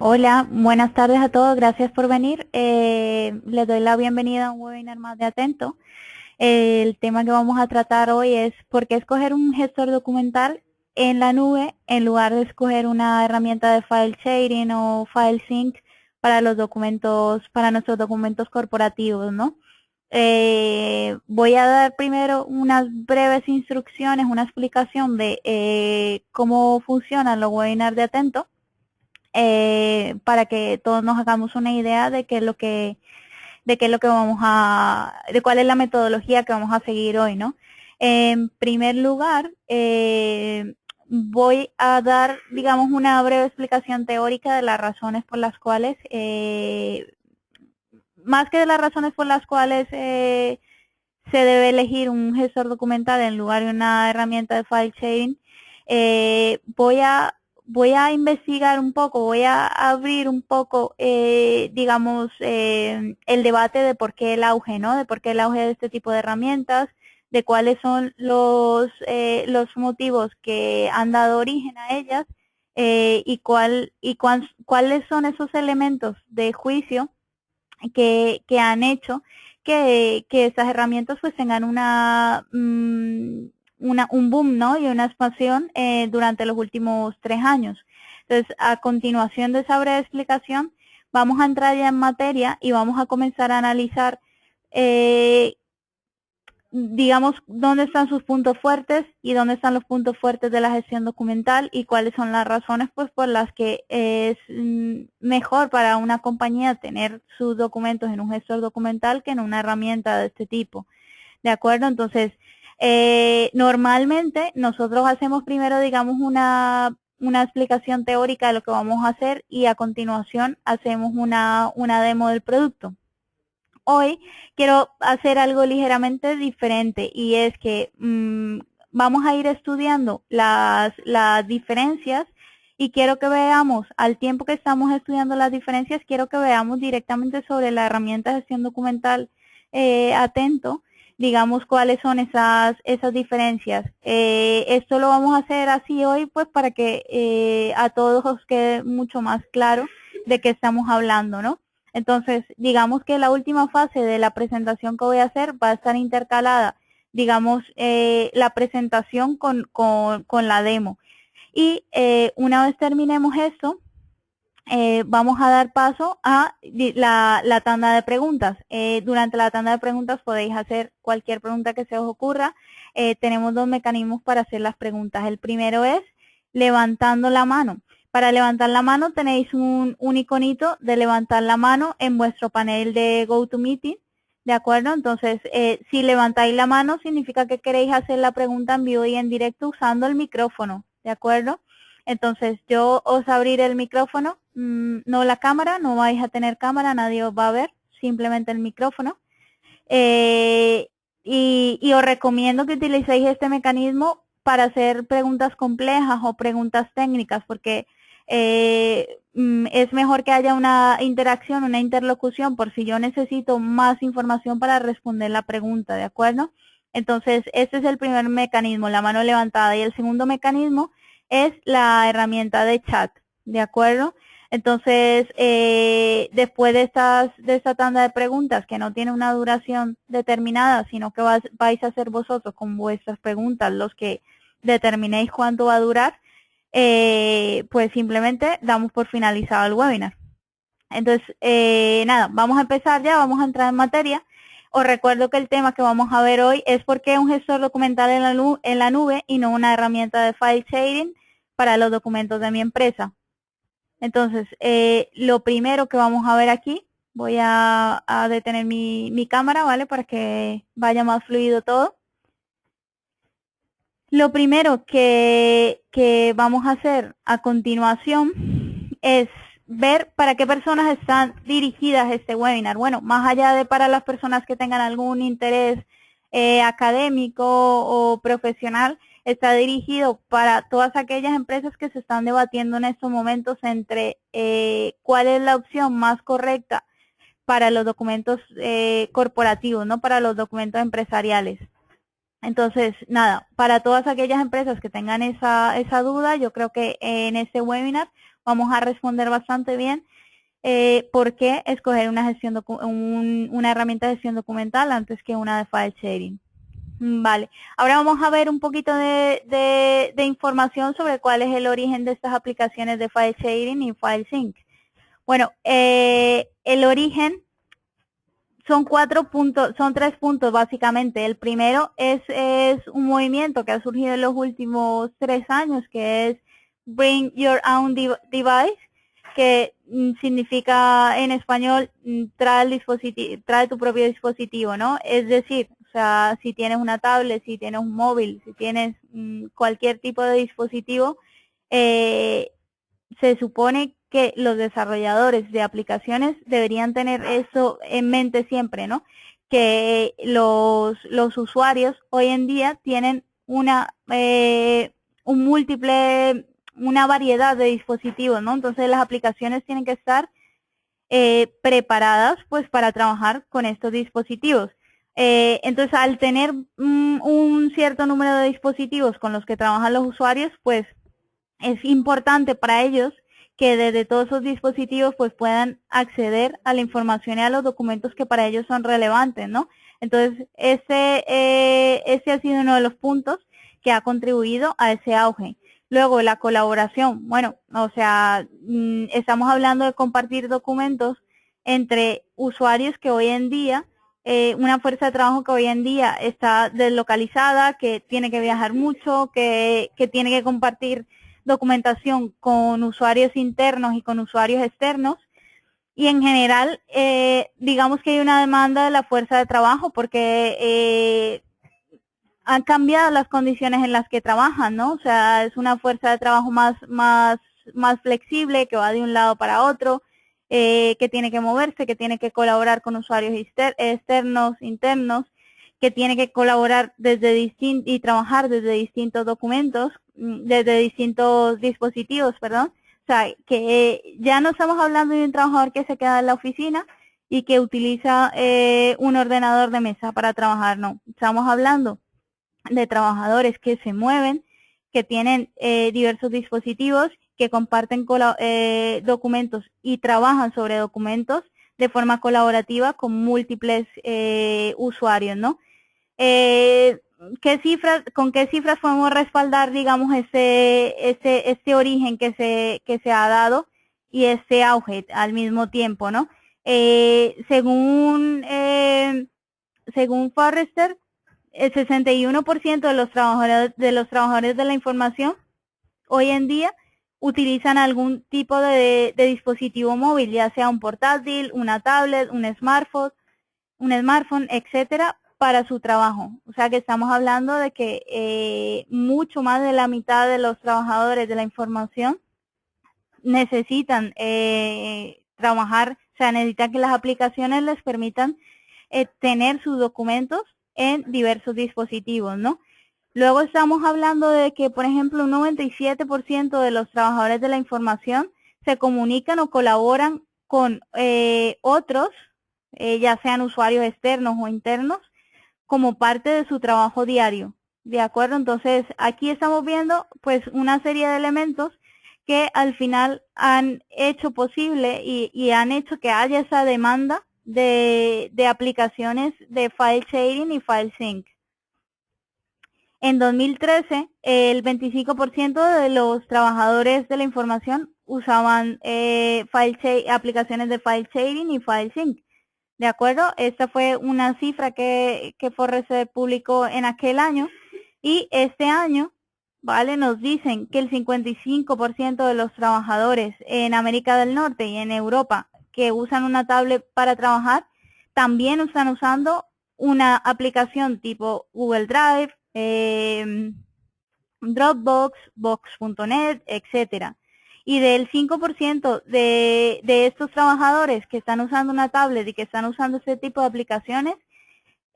Hola, buenas tardes a todos, gracias por venir. Les doy la bienvenida a un webinar más de Atento. El tema que vamos a tratar hoy es por qué escoger un gestor documental en la nube en lugar de escoger una herramienta de file sharing o file sync para los documentos, para nuestros documentos corporativos, ¿no? Voy a dar primero unas breves instrucciones, una explicación de cómo funcionan los webinars de Atento. Para que todos nos hagamos una idea de qué es lo que de cuál es la metodología que vamos a seguir hoy, ¿no? En primer lugar, voy a dar, digamos, una breve explicación teórica de las razones por las cuales, más que de las razones por las cuales se debe elegir un gestor documental en lugar de una herramienta de file sharing. Voy a investigar un poco, voy a abrir un poco, digamos, el debate de por qué el auge, ¿no? De por qué el auge de este tipo de herramientas, de cuáles son los motivos que han dado origen a ellas cuáles son esos elementos de juicio que han hecho que estas herramientas pues tengan un boom, ¿no? Y una expansión durante los últimos 3 años. Entonces, a continuación de esa breve explicación, vamos a entrar ya en materia y vamos a comenzar a analizar digamos, dónde están sus puntos fuertes y dónde están los puntos fuertes de la gestión documental y cuáles son las razones pues por las que es mejor para una compañía tener sus documentos en un gestor documental que en una herramienta de este tipo. ¿De acuerdo? Entonces, normalmente nosotros hacemos primero, digamos, una explicación teórica de lo que vamos a hacer y a continuación hacemos una demo del producto. Hoy quiero hacer algo ligeramente diferente y es que vamos a ir estudiando las diferencias y quiero que veamos, al tiempo que estamos estudiando las diferencias, quiero que veamos directamente sobre la herramienta de gestión documental Atento, digamos cuáles son esas diferencias. Esto lo vamos a hacer así hoy pues para que a todos os quede mucho más claro de qué estamos hablando, ¿no? Entonces, digamos que la última fase de la presentación que voy a hacer va a estar intercalada, digamos, la presentación con la demo. Y una vez terminemos esto, vamos a dar paso a la tanda de preguntas. Durante la tanda de preguntas podéis hacer cualquier pregunta que se os ocurra. Tenemos dos mecanismos para hacer las preguntas. El primero es levantando la mano. Para levantar la mano tenéis un iconito de levantar la mano en vuestro panel de GoToMeeting, ¿de acuerdo? Entonces, si levantáis la mano significa que queréis hacer la pregunta en vivo y en directo usando el micrófono, ¿de acuerdo? Entonces, yo os abriré el micrófono, no la cámara, no vais a tener cámara, nadie os va a ver, simplemente el micrófono. Y os recomiendo que utilicéis este mecanismo para hacer preguntas complejas o preguntas técnicas, porque es mejor que haya una interacción, una interlocución, por si yo necesito más información para responder la pregunta, ¿de acuerdo? Entonces, este es el primer mecanismo, la mano levantada. Y el segundo mecanismo es la herramienta de chat, ¿de acuerdo? Entonces, después de esta tanda de preguntas, que no tiene una duración determinada, sino que vais a hacer vosotros con vuestras preguntas los que determinéis cuánto va a durar, pues simplemente damos por finalizado el webinar. Entonces, nada, vamos a empezar ya, vamos a entrar en materia. Os recuerdo que el tema que vamos a ver hoy es por qué un gestor documental en la nube y no una herramienta de file sharing para los documentos de mi empresa. Entonces, lo primero que vamos a ver aquí, voy a detener mi cámara, ¿vale? Para que vaya más fluido todo. Lo primero que vamos a hacer a continuación es ver para qué personas están dirigidas este webinar. Bueno, más allá de para las personas que tengan algún interés académico o profesional, está dirigido para todas aquellas empresas que se están debatiendo en estos momentos entre cuál es la opción más correcta para los documentos corporativos, no para los documentos empresariales. Entonces, nada, para todas aquellas empresas que tengan esa duda, yo creo que en este webinar vamos a responder bastante bien por qué escoger una herramienta de gestión documental antes que una de file sharing. Vale, ahora vamos a ver un poquito de información sobre cuál es el origen de estas aplicaciones de file sharing y file sync. Bueno, el origen son 3 puntos básicamente. El primero es un movimiento que ha surgido en los últimos 3 años, que es Bring Your Own Device, que significa en español trae tu propio dispositivo, ¿no? Es decir, o sea, si tienes una tablet, si tienes un móvil, si tienes cualquier tipo de dispositivo, se supone que los desarrolladores de aplicaciones deberían tener eso en mente siempre, ¿no? Que los usuarios hoy en día tienen una variedad de dispositivos, ¿no? Entonces las aplicaciones tienen que estar preparadas pues para trabajar con estos dispositivos. Entonces al tener un cierto número de dispositivos con los que trabajan los usuarios, pues es importante para ellos que desde todos esos dispositivos pues puedan acceder a la información y a los documentos que para ellos son relevantes, ¿no? Entonces, ese ha sido uno de los puntos que ha contribuido a ese auge. Luego, la colaboración. Bueno, o sea, estamos hablando de compartir documentos entre usuarios que hoy en día, una fuerza de trabajo que hoy en día está deslocalizada, que tiene que viajar mucho, que tiene que compartir documentación con usuarios internos y con usuarios externos, y en general digamos que hay una demanda de la fuerza de trabajo porque han cambiado las condiciones en las que trabajan, ¿no? O sea, es una fuerza de trabajo más flexible, que va de un lado para otro, que tiene que moverse, que tiene que colaborar con usuarios externos, internos, que tiene que colaborar y trabajar desde distintos documentos, desde distintos dispositivos, perdón. O sea, que ya no estamos hablando de un trabajador que se queda en la oficina y que utiliza un ordenador de mesa para trabajar, no. Estamos hablando de trabajadores que se mueven, que tienen diversos dispositivos, que comparten documentos y trabajan sobre documentos de forma colaborativa con múltiples usuarios, ¿no? ¿Con qué cifras podemos respaldar, digamos, este origen que se ha dado y este auge al mismo tiempo, ¿no? Según Forrester, el 61% de los trabajadores de la información hoy en día utilizan algún tipo de dispositivo móvil, ya sea un portátil, una tablet, un smartphone, etcétera, para su trabajo. O sea que estamos hablando de que mucho más de la mitad de los trabajadores de la información necesitan trabajar, o sea, necesitan que las aplicaciones les permitan tener sus documentos en diversos dispositivos, ¿no? Luego estamos hablando de que, por ejemplo, un 97% de los trabajadores de la información se comunican o colaboran con otros, ya sean usuarios externos o internos, como parte de su trabajo diario, ¿de acuerdo? Entonces, aquí estamos viendo pues una serie de elementos que al final han hecho posible y han hecho que haya esa demanda de aplicaciones de file sharing y file sync. En 2013, el 25% de los trabajadores de la información usaban aplicaciones de file sharing y file sync. ¿De acuerdo? Esta fue una cifra que Forrester publicó en aquel año, y este año, ¿vale? Nos dicen que el 55% de los trabajadores en América del Norte y en Europa que usan una tablet para trabajar, también están usando una aplicación tipo Google Drive, Dropbox, Box.net, etcétera. Y del 5% de estos trabajadores que están usando una tablet y que están usando este tipo de aplicaciones,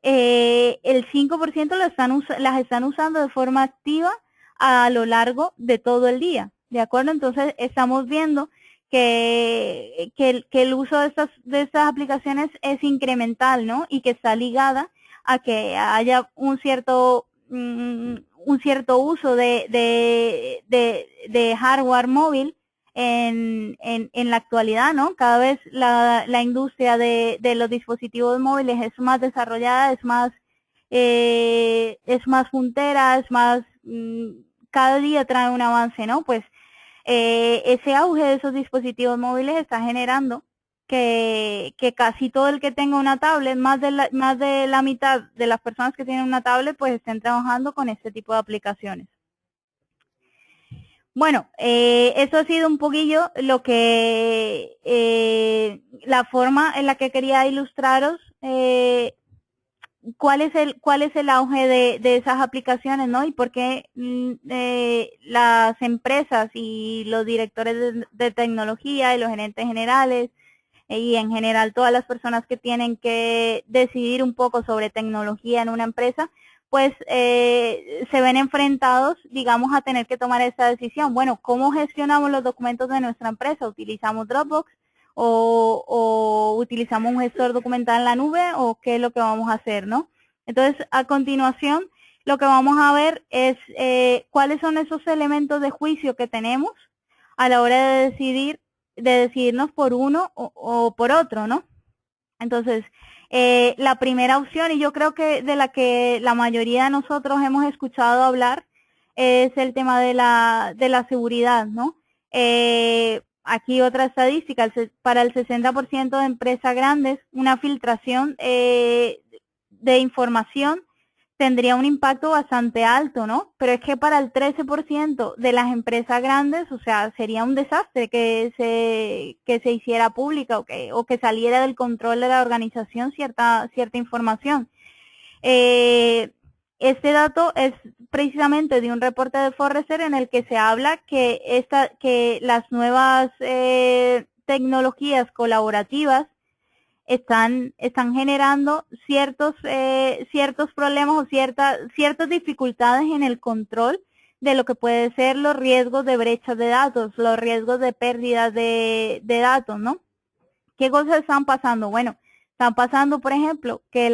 el 5% las están usando de forma activa a lo largo de todo el día, ¿de acuerdo? Entonces estamos viendo que el uso de estas aplicaciones es incremental, ¿no? Y que está ligada a que haya un cierto uso de hardware móvil en la actualidad, ¿no? Cada vez la industria de los dispositivos móviles es más desarrollada, es más puntera, es más, cada día trae un avance, ¿no? Pues ese auge de esos dispositivos móviles está generando que casi todo el que tenga una tablet, más de la mitad de las personas que tienen una tablet, pues estén trabajando con este tipo de aplicaciones. Bueno, eso ha sido un poquillo lo que, la forma en la que quería ilustraros cuál es el auge de esas aplicaciones, ¿no? Y por qué las empresas y los directores de tecnología y los gerentes generales y en general todas las personas que tienen que decidir un poco sobre tecnología en una empresa, pues se ven enfrentados, digamos, a tener que tomar esa decisión. Bueno, ¿cómo gestionamos los documentos de nuestra empresa? ¿Utilizamos Dropbox o utilizamos un gestor documental en la nube o qué es lo que vamos a hacer, ¿no? Entonces, a continuación, lo que vamos a ver es cuáles son esos elementos de juicio que tenemos a la hora de decidirnos por uno o por otro, ¿no? Entonces, la primera opción, y yo creo que de la que la mayoría de nosotros hemos escuchado hablar, es el tema de la seguridad, ¿no? Aquí otra estadística, para el 60% de empresas grandes, una filtración de información tendría un impacto bastante alto, ¿no? Pero es que para el 13% de las empresas grandes, o sea, sería un desastre que se hiciera pública o que saliera del control de la organización cierta información. Este dato es precisamente de un reporte de Forrester en el que se habla que las nuevas tecnologías colaborativas están generando ciertos problemas o ciertas dificultades en el control de lo que puede ser los riesgos de brechas de datos, los riesgos de pérdida de datos, ¿no? ¿Qué cosas están pasando? Bueno, están pasando, por ejemplo, que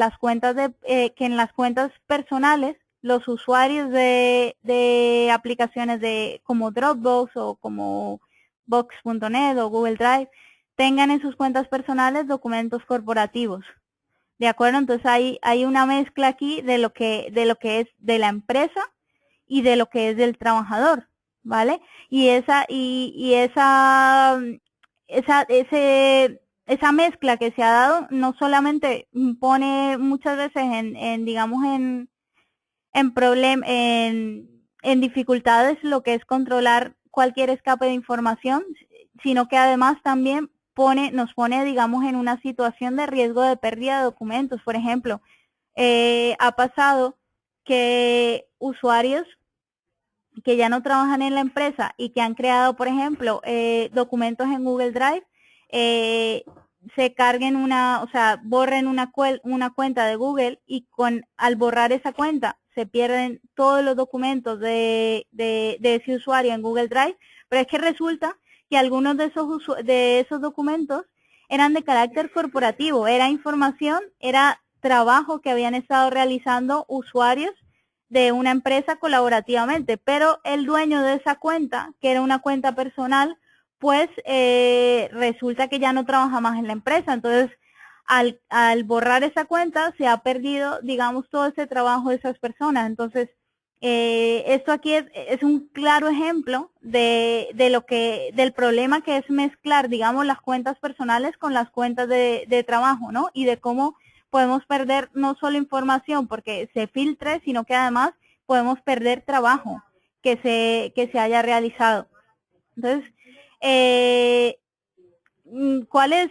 que en las cuentas personales los usuarios de aplicaciones como Dropbox o como Box.net o Google Drive tengan en sus cuentas personales documentos corporativos. ¿De acuerdo? Entonces hay una mezcla aquí de lo que es de la empresa y de lo que es del trabajador, ¿vale? Y esa mezcla que se ha dado no solamente pone muchas veces digamos en dificultades lo que es controlar cualquier escape de información, sino que además también nos pone, digamos, en una situación de riesgo de pérdida de documentos. Por ejemplo, ha pasado que usuarios que ya no trabajan en la empresa y que han creado, por ejemplo, documentos en Google Drive, se carguen borren una cuenta de Google y al borrar esa cuenta se pierden todos los documentos de ese usuario en Google Drive, pero es que resulta que algunos de esos documentos eran de carácter corporativo, era información, era trabajo que habían estado realizando usuarios de una empresa colaborativamente, pero el dueño de esa cuenta, que era una cuenta personal, pues resulta que ya no trabaja más en la empresa. Entonces, al borrar esa cuenta, se ha perdido, digamos, todo ese trabajo de esas personas. Entonces, esto aquí es un claro ejemplo del problema que es mezclar, digamos, las cuentas personales con las cuentas de trabajo, ¿no? Y de cómo podemos perder no solo información porque se filtre, sino que además podemos perder trabajo que se haya realizado. Entonces, ¿cuál es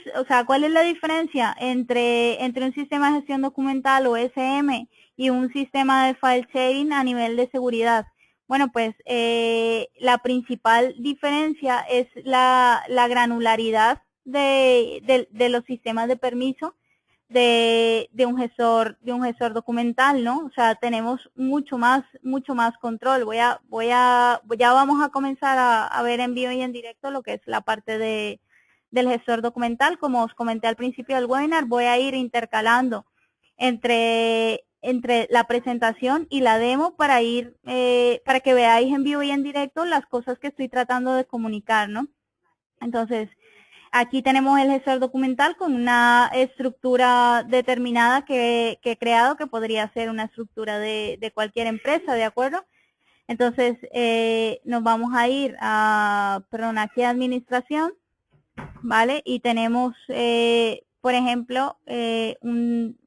la diferencia entre un sistema de gestión documental o SM y un sistema de file sharing a nivel de seguridad? Bueno, pues la principal diferencia es la granularidad de los sistemas de permiso de un gestor documental, ¿no? O sea, tenemos mucho más control. Ya vamos a comenzar a ver en vivo y en directo lo que es la parte del gestor documental. Como os comenté al principio del webinar, voy a ir intercalando entre la presentación y la demo para que veáis en vivo y en directo las cosas que estoy tratando de comunicar, ¿no? Entonces, aquí tenemos el gestor documental con una estructura determinada que he creado, que podría ser una estructura de cualquier empresa, ¿de acuerdo? Entonces, nos vamos a ir a, perdón, aquí a administración, ¿vale? Y tenemos, por ejemplo,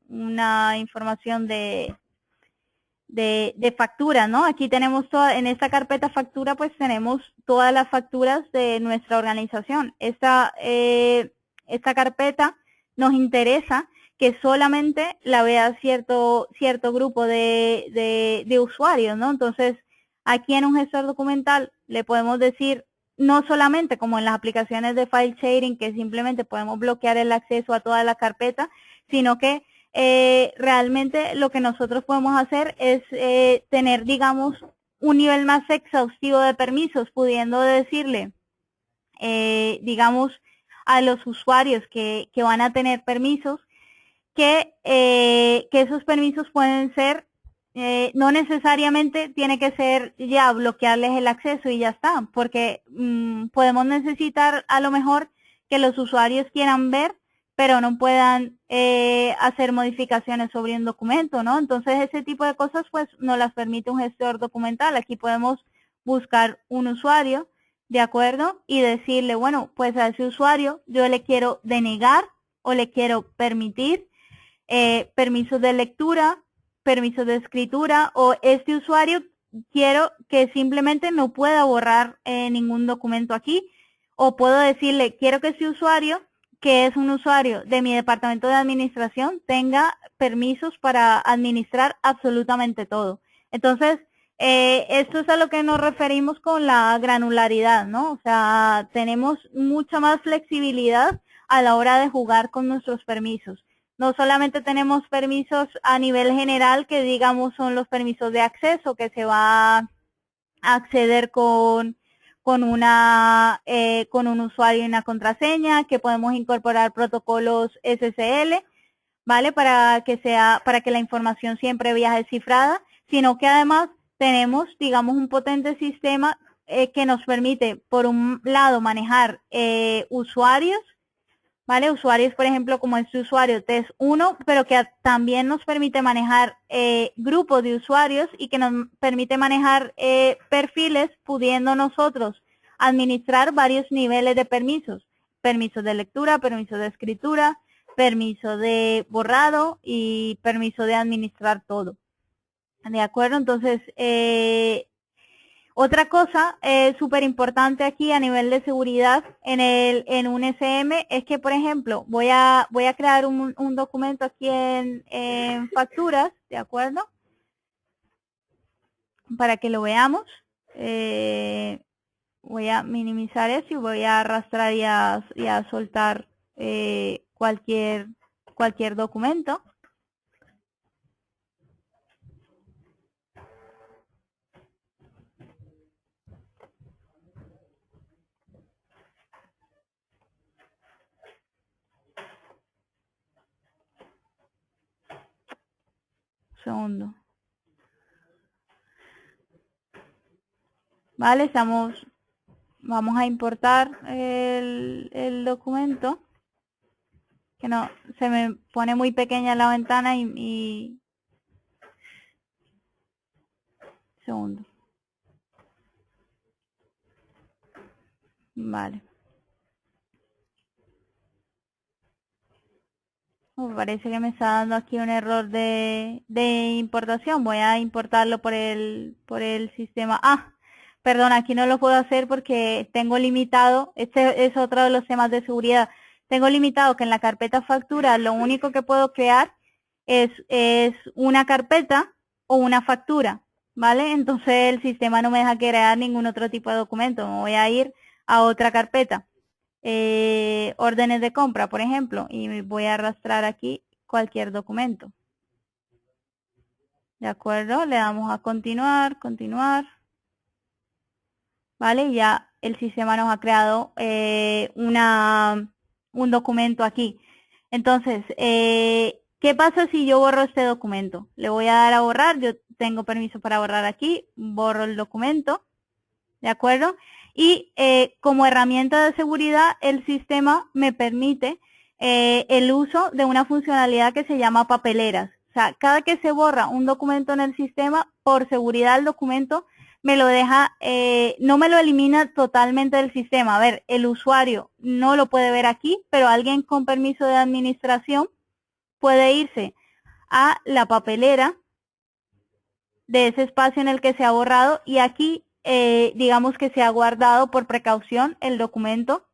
una información de factura, ¿no? Aquí tenemos toda, en esta carpeta factura, pues tenemos todas las facturas de nuestra organización. Esta carpeta nos interesa que solamente la vea cierto grupo de usuarios, ¿no? Entonces, aquí en un gestor documental le podemos decir, no solamente como en las aplicaciones de file sharing, que simplemente podemos bloquear el acceso a toda la carpeta, sino que realmente lo que nosotros podemos hacer es tener, digamos, un nivel más exhaustivo de permisos, pudiendo decirle, digamos, a los usuarios que van a tener permisos, que esos permisos pueden ser, no necesariamente tiene que ser ya bloquearles el acceso y ya está, porque podemos necesitar a lo mejor que los usuarios quieran ver, pero no puedan hacer modificaciones sobre un documento, ¿no? Entonces, ese tipo de cosas, pues, nos las permite un gestor documental. Aquí podemos buscar un usuario, ¿de acuerdo? Y decirle, bueno, pues a ese usuario yo le quiero denegar o le quiero permitir permisos de lectura, permisos de escritura, o este usuario quiero que simplemente no pueda borrar ningún documento aquí, o puedo decirle, quiero que este usuario, que es un usuario de mi departamento de administración, tenga permisos para administrar absolutamente todo. Entonces, esto es a lo que nos referimos con la granularidad, ¿no? O sea, tenemos mucha más flexibilidad a la hora de jugar con nuestros permisos. No solamente tenemos permisos a nivel general, que digamos son los permisos de acceso, que se va a acceder con un usuario y una contraseña, que podemos incorporar protocolos SSL, ¿vale? Para que la información siempre viaje cifrada, sino que además tenemos, digamos, un potente sistema que nos permite, por un lado, manejar usuarios, ¿vale? Usuarios, por ejemplo, como este usuario test 1, pero que también nos permite manejar grupos de usuarios y que nos permite manejar perfiles, pudiendo nosotros administrar varios niveles de permisos. Permiso de lectura, permiso de escritura, permiso de borrado y permiso de administrar todo. ¿De acuerdo? Entonces, otra cosa súper importante aquí a nivel de seguridad en un SM es que, por ejemplo, voy a crear un documento aquí en facturas, ¿de acuerdo? Para que lo veamos. Voy a minimizar eso y voy a arrastrar y a soltar cualquier documento. Segundo. Vale, vamos a importar el documento, que no, se me pone muy pequeña la ventana y segundo. Vale. Parece que me está dando aquí un error de importación. Voy a importarlo por el sistema. Perdón, aquí no lo puedo hacer porque tengo limitado, este es otro de los temas de seguridad. Tengo limitado que en la carpeta factura lo único que puedo crear es una carpeta o una factura, ¿vale? Entonces el sistema no me deja crear ningún otro tipo de documento. Me voy a ir a otra carpeta. Órdenes de compra, por ejemplo, y voy a arrastrar aquí cualquier documento. ¿De acuerdo? Le damos a continuar, continuar. ¿Vale? Ya el sistema nos ha creado un documento aquí. Entonces, ¿qué pasa si yo borro este documento? Le voy a dar a borrar, yo tengo permiso para borrar aquí, borro el documento, ¿de acuerdo? Y como herramienta de seguridad, el sistema me permite el uso de una funcionalidad que se llama papeleras. O sea, cada que se borra un documento en el sistema, por seguridad el documento me lo deja, no me lo elimina totalmente del sistema. A ver, el usuario no lo puede ver aquí, pero alguien con permiso de administración puede irse a la papelera de ese espacio en el que se ha borrado y aquí digamos que se ha guardado por precaución el documento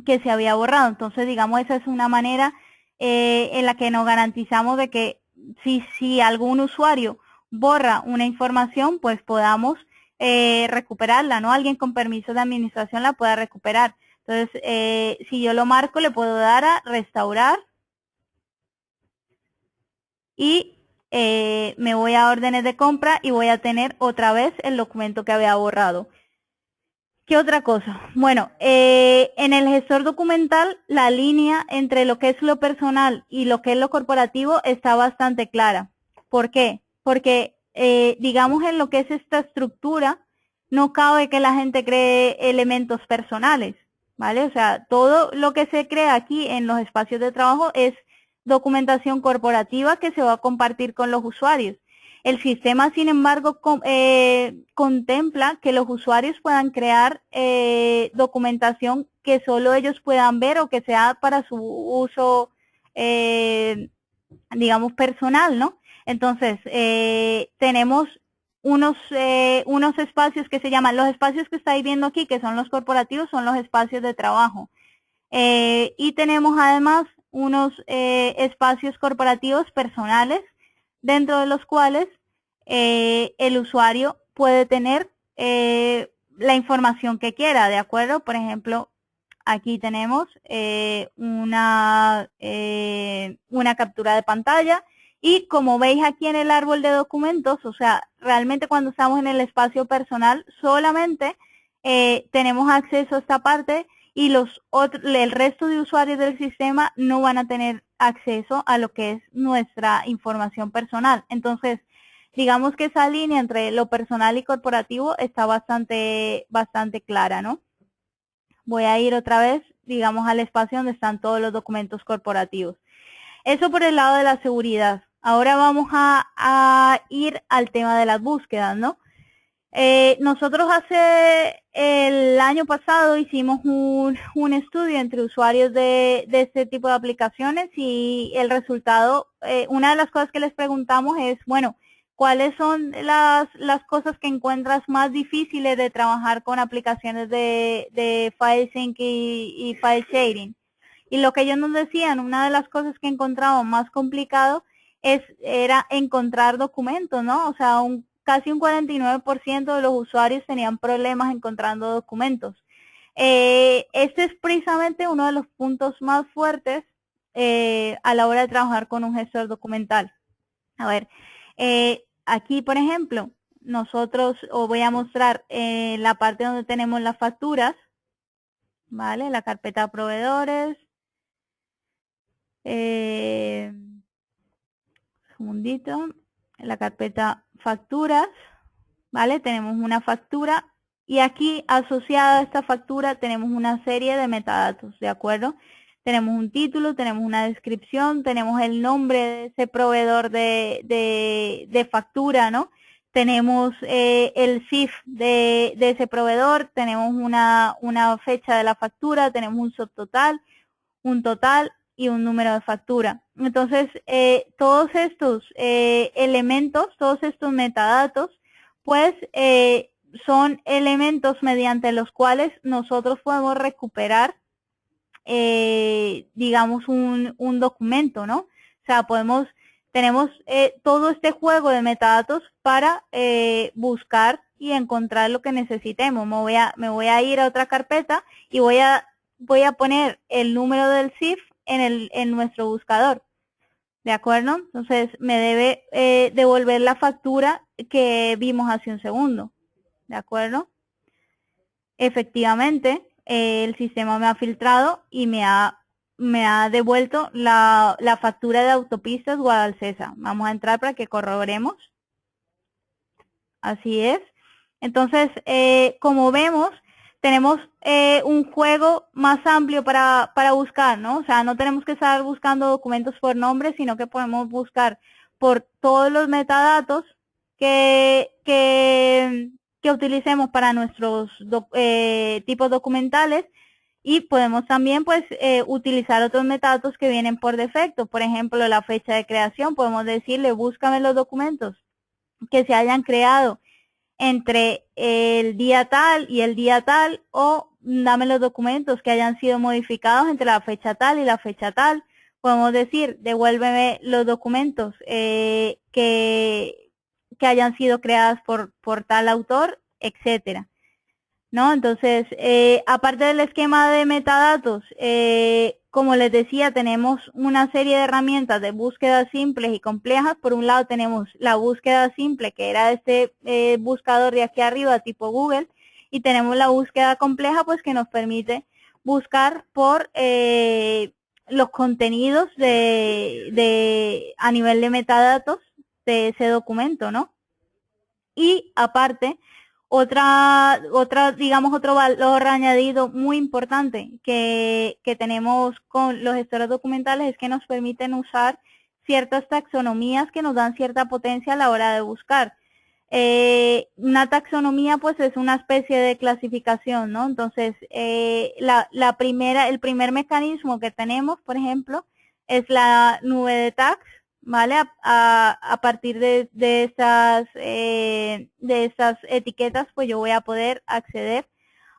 que se había borrado. Entonces, digamos, esa es una manera en la que nos garantizamos de que si algún usuario borra una información, pues podamos recuperarla, ¿no? Alguien con permiso de administración la pueda recuperar. Entonces, si yo lo marco, le puedo dar a restaurar y me voy a órdenes de compra y voy a tener otra vez el documento que había borrado. ¿Qué otra cosa? Bueno, en el gestor documental la línea entre lo que es lo personal y lo que es lo corporativo está bastante clara. ¿Por qué? Porque digamos en lo que es esta estructura no cabe que la gente cree elementos personales, ¿vale? O sea, todo lo que se crea aquí en los espacios de trabajo es documentación corporativa que se va a compartir con los usuarios. El sistema, sin embargo, contempla que los usuarios puedan crear documentación que solo ellos puedan ver o que sea para su uso, digamos, personal, ¿no? Entonces, tenemos unos espacios que se llaman, los espacios que estáis viendo aquí, que son los corporativos, son los espacios de trabajo. Y tenemos además unos espacios corporativos personales, dentro de los cuales el usuario puede tener la información que quiera, ¿de acuerdo? Por ejemplo, aquí tenemos una captura de pantalla y como veis aquí en el árbol de documentos, o sea, realmente cuando estamos en el espacio personal solamente tenemos acceso a esta parte y el resto de usuarios del sistema no van a tener acceso a lo que es nuestra información personal. Entonces, digamos que esa línea entre lo personal y corporativo está bastante clara, ¿no? Voy a ir otra vez, digamos, al espacio donde están todos los documentos corporativos. Eso por el lado de la seguridad. Ahora vamos a ir al tema de las búsquedas, ¿no? Nosotros hace el año pasado hicimos un estudio entre usuarios de este tipo de aplicaciones y el resultado, una de las cosas que les preguntamos es, bueno, ¿cuáles son las cosas que encuentras más difíciles de trabajar con aplicaciones de file sync y file sharing? Y lo que ellos nos decían, una de las cosas que encontraban más complicado era encontrar documentos, ¿no? O sea, casi un 49% de los usuarios tenían problemas encontrando documentos. Este es precisamente uno de los puntos más fuertes a la hora de trabajar con un gestor documental. A ver, aquí, por ejemplo, nosotros os voy a mostrar la parte donde tenemos las facturas, ¿vale? La carpeta proveedores. Un segundito. En la carpeta facturas, ¿vale? Tenemos una factura y aquí asociada a esta factura tenemos una serie de metadatos, ¿de acuerdo? Tenemos un título, tenemos una descripción, tenemos el nombre de ese proveedor de factura, ¿no? Tenemos el CIF de ese proveedor, tenemos una fecha de la factura, tenemos un subtotal, un total y un número de factura. Entonces, todos estos elementos, todos estos metadatos, pues son elementos mediante los cuales nosotros podemos recuperar, digamos, un documento, ¿no? O sea, tenemos todo este juego de metadatos para buscar y encontrar lo que necesitemos. Me voy a ir a otra carpeta y voy a poner el número del CIF en nuestro buscador, ¿de acuerdo? Entonces me debe devolver la factura que vimos hace un segundo, ¿de acuerdo? Efectivamente, el sistema me ha filtrado y me ha devuelto la factura de autopistas Guadalcesa. Vamos a entrar para que corroboremos. Así es. Entonces, como vemos, tenemos un juego más amplio para buscar, ¿no? O sea, no tenemos que estar buscando documentos por nombre, sino que podemos buscar por todos los metadatos que utilicemos para nuestros tipos documentales, y podemos también pues utilizar otros metadatos que vienen por defecto. Por ejemplo, la fecha de creación, podemos decirle búscame los documentos que se hayan creado entre el día tal y el día tal, o dame los documentos que hayan sido modificados entre la fecha tal y la fecha tal. Podemos decir, devuélveme los documentos que hayan sido creados por tal autor, etcétera, ¿no? Entonces, aparte del esquema de metadatos, como les decía, tenemos una serie de herramientas de búsquedas simples y complejas. Por un lado tenemos la búsqueda simple, que era este buscador de aquí arriba, tipo Google, y tenemos la búsqueda compleja, pues que nos permite buscar por los contenidos a nivel de metadatos de ese documento, ¿no? Y aparte, digamos, otro valor añadido muy importante que tenemos con los gestores documentales es que nos permiten usar ciertas taxonomías que nos dan cierta potencia a la hora de buscar. Una taxonomía pues es una especie de clasificación, ¿no? Entonces, el primer mecanismo que tenemos, por ejemplo, es la nube de tags, ¿vale? A partir de estas etiquetas, pues yo voy a poder acceder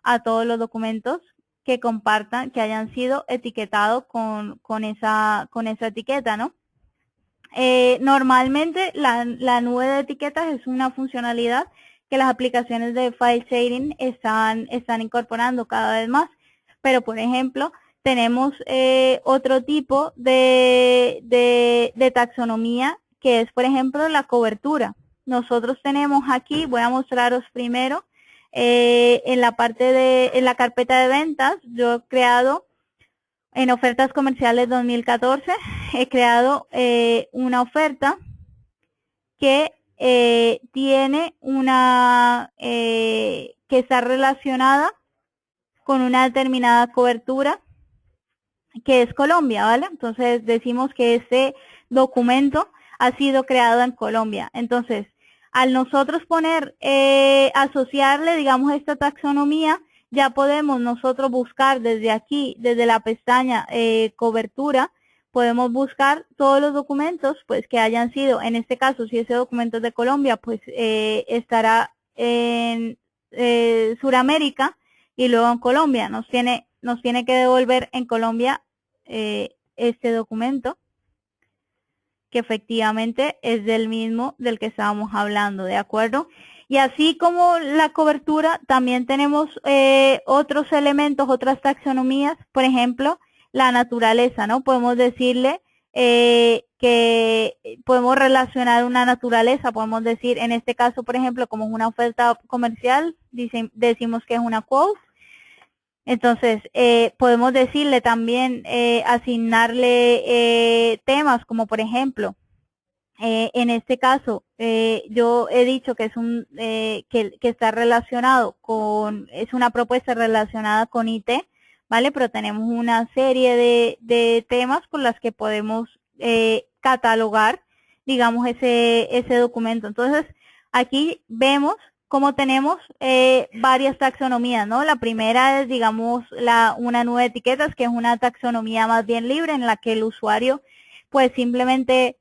a todos los documentos que compartan, que hayan sido etiquetados con esa etiqueta, ¿no? Normalmente la nube de etiquetas es una funcionalidad que las aplicaciones de file sharing están incorporando cada vez más, pero por ejemplo tenemos otro tipo de taxonomía, que es por ejemplo la cobertura. Nosotros tenemos aquí, voy a mostraros primero, en la carpeta de ventas, yo he creado en ofertas comerciales 2014, he creado una oferta que tiene que está relacionada con una determinada cobertura, que es Colombia, ¿vale? Entonces decimos que este documento ha sido creado en Colombia. Entonces, al nosotros asociarle, digamos, esta taxonomía, ya podemos nosotros buscar desde aquí, desde la pestaña cobertura, podemos buscar todos los documentos pues que hayan sido, en este caso, si ese documento es de Colombia, pues estará en Suramérica y luego en Colombia. Nos tiene que devolver en Colombia este documento, que efectivamente es del mismo del que estábamos hablando, ¿de acuerdo? Y así como la cobertura, también tenemos otros elementos, otras taxonomías, por ejemplo, la naturaleza, ¿no? Podemos decirle que podemos relacionar una naturaleza, podemos decir, en este caso, por ejemplo, como es una oferta comercial, decimos que es una quote. Entonces, podemos decirle también, asignarle temas, como por ejemplo, en este caso, yo he dicho que es que está relacionado es una propuesta relacionada con IT, ¿vale? Pero tenemos una serie de temas por las que podemos catalogar, digamos, ese documento. Entonces, aquí vemos cómo tenemos varias taxonomías, ¿no? La primera es, digamos, una nube de etiquetas, que es una taxonomía más bien libre, en la que el usuario pues simplemente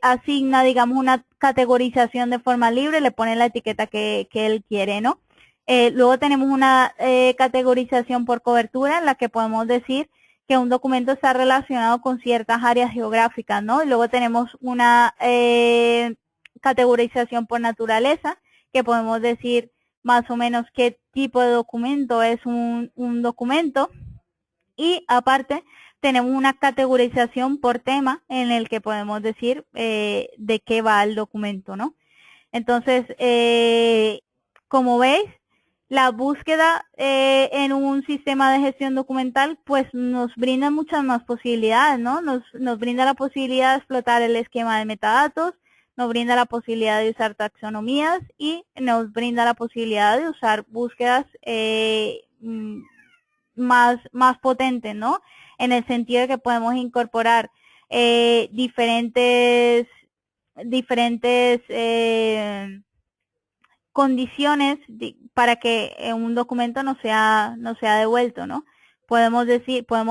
asigna, digamos, una categorización de forma libre, le pone la etiqueta que él quiere, ¿no? Luego tenemos una categorización por cobertura, en la que podemos decir que un documento está relacionado con ciertas áreas geográficas, ¿no? Y luego tenemos una categorización por naturaleza, que podemos decir más o menos qué tipo de documento es un documento. Y aparte tenemos una categorización por tema, en el que podemos decir de qué va el documento, ¿no? Entonces, como veis, la búsqueda en un sistema de gestión documental pues nos brinda muchas más posibilidades, ¿no? Nos brinda la posibilidad de explotar el esquema de metadatos, nos brinda la posibilidad de usar taxonomías y nos brinda la posibilidad de usar búsquedas más potentes, ¿no? En el sentido de que podemos incorporar diferentes condiciones para que un documento no sea devuelto, ¿no? Podemos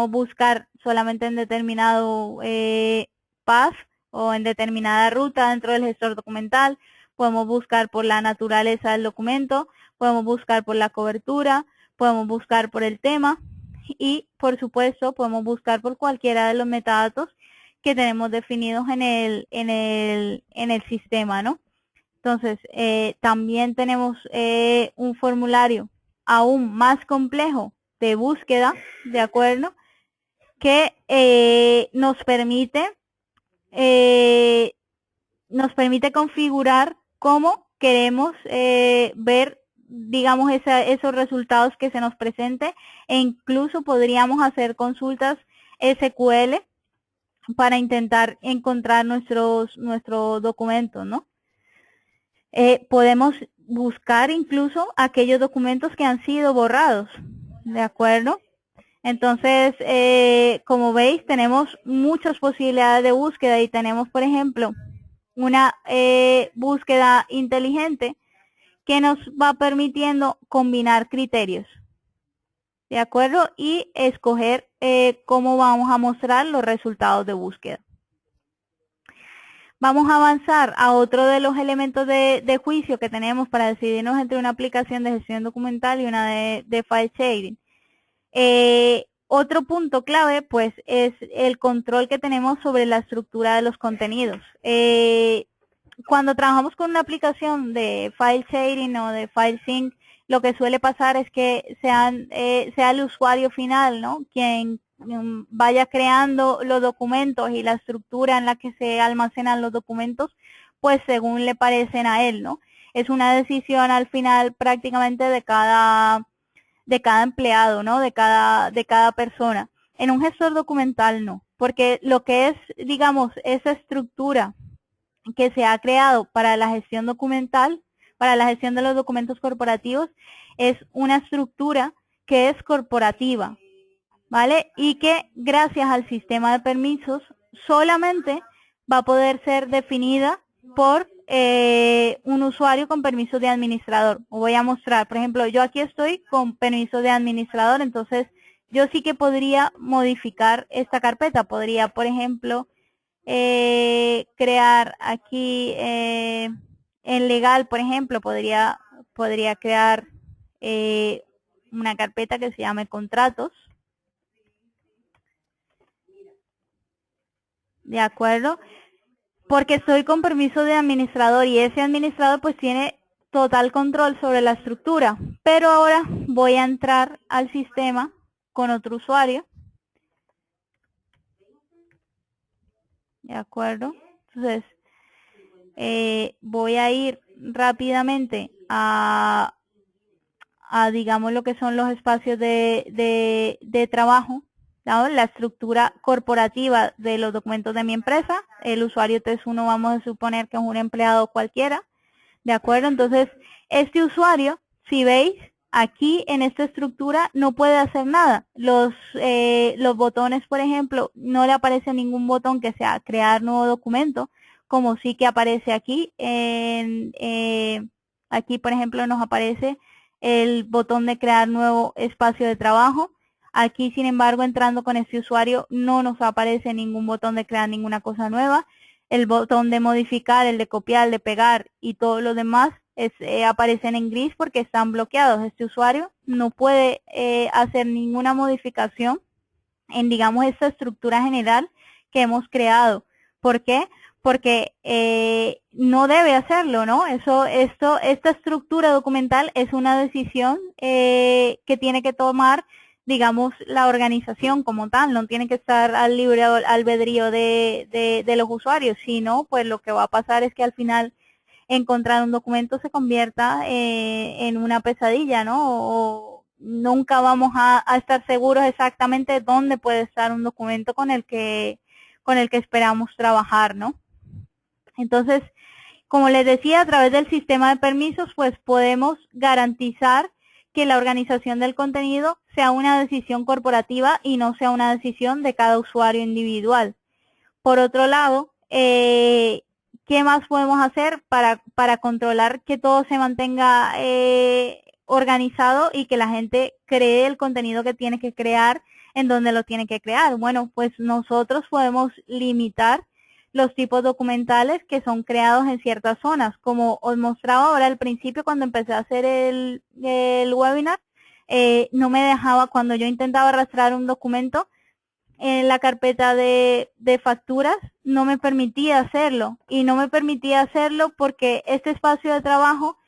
buscar solamente en determinado path o en determinada ruta dentro del gestor documental, podemos buscar por la naturaleza del documento, podemos buscar por la cobertura, podemos buscar por el tema y, por supuesto, podemos buscar por cualquiera de los metadatos que tenemos definidos en el sistema, ¿no? Entonces, también tenemos un formulario aún más complejo de búsqueda, ¿de acuerdo? Que nos permite configurar cómo queremos ver, digamos, esos resultados que se nos presente, e incluso podríamos hacer consultas SQL para intentar encontrar nuestros documentos, ¿no? Podemos buscar incluso aquellos documentos que han sido borrados, ¿de acuerdo? Entonces, como veis, tenemos muchas posibilidades de búsqueda y tenemos, por ejemplo, una búsqueda inteligente que nos va permitiendo combinar criterios, ¿de acuerdo? Y escoger cómo vamos a mostrar los resultados de búsqueda. Vamos a avanzar a otro de los elementos de juicio que tenemos para decidirnos entre una aplicación de gestión documental y una de file sharing. Otro punto clave, pues, es el control que tenemos sobre la estructura de los contenidos. Cuando trabajamos con una aplicación de file sharing o de file sync, lo que suele pasar es que sea el usuario final, ¿no?, quien vaya creando los documentos y la estructura en la que se almacenan los documentos, pues según le parecen a él, ¿no? Es una decisión al final prácticamente de cada empleado, ¿no? De cada persona. En un gestor documental no, porque lo que es, digamos, esa estructura que se ha creado para la gestión documental, para la gestión de los documentos corporativos, es una estructura que es corporativa, ¿vale? Y que gracias al sistema de permisos solamente va a poder ser definida por un usuario con permiso de administrador. Os voy a mostrar, por ejemplo, yo aquí estoy con permiso de administrador, entonces yo sí que podría modificar esta carpeta. Podría, por ejemplo, crear aquí en legal, por ejemplo, podría crear una carpeta que se llame contratos. ¿De acuerdo? Porque estoy con permiso de administrador y ese administrador pues tiene total control sobre la estructura. Pero ahora voy a entrar al sistema con otro usuario. ¿De acuerdo? Entonces, voy a ir rápidamente a digamos, lo que son los espacios de trabajo, ¿no? La estructura corporativa de los documentos de mi empresa. El usuario TES1 vamos a suponer que es un empleado cualquiera, ¿de acuerdo? Entonces, este usuario, si veis, aquí en esta estructura no puede hacer nada. Los botones, por ejemplo, no le aparece ningún botón que sea crear nuevo documento, como sí que aparece aquí. Aquí, por ejemplo, nos aparece el botón de crear nuevo espacio de trabajo. Aquí, sin embargo, entrando con este usuario, no nos aparece ningún botón de crear ninguna cosa nueva. El botón de modificar, el de copiar, el de pegar y todo lo demás aparecen en gris porque están bloqueados. Este usuario no puede hacer ninguna modificación en, digamos, esta estructura general que hemos creado. ¿Por qué? Porque no debe hacerlo, ¿no? Esta estructura documental es una decisión que tiene que tomar, digamos, la organización como tal. No tiene que estar al libre albedrío de los usuarios, sino pues lo que va a pasar es que al final encontrar un documento se convierta en una pesadilla, ¿no? O nunca vamos a estar seguros exactamente dónde puede estar un documento con el que esperamos trabajar, ¿no? Entonces, Como les decía, a través del sistema de permisos, pues podemos garantizar que la organización del contenido sea una decisión corporativa y no sea una decisión de cada usuario individual. Por otro lado, ¿qué más podemos hacer para controlar que todo se mantenga organizado y que la gente cree el contenido que tiene que crear en donde lo tiene que crear? Bueno, pues nosotros podemos limitar los tipos documentales que son creados en ciertas zonas. Como os mostraba ahora al principio cuando empecé a hacer el webinar, no me dejaba, cuando yo intentaba arrastrar un documento en la carpeta de facturas, no me permitía hacerlo. Y no me permitía hacerlo porque este espacio de trabajo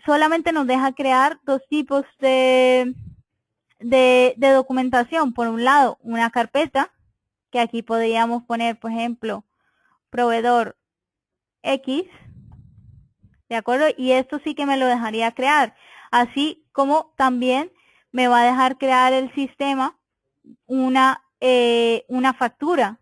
solamente nos deja crear dos tipos de documentación. Por un lado, una carpeta, que aquí podríamos poner, por ejemplo, proveedor X, ¿de acuerdo? Y esto sí que me lo dejaría crear. Así como también me va a dejar crear el sistema una factura,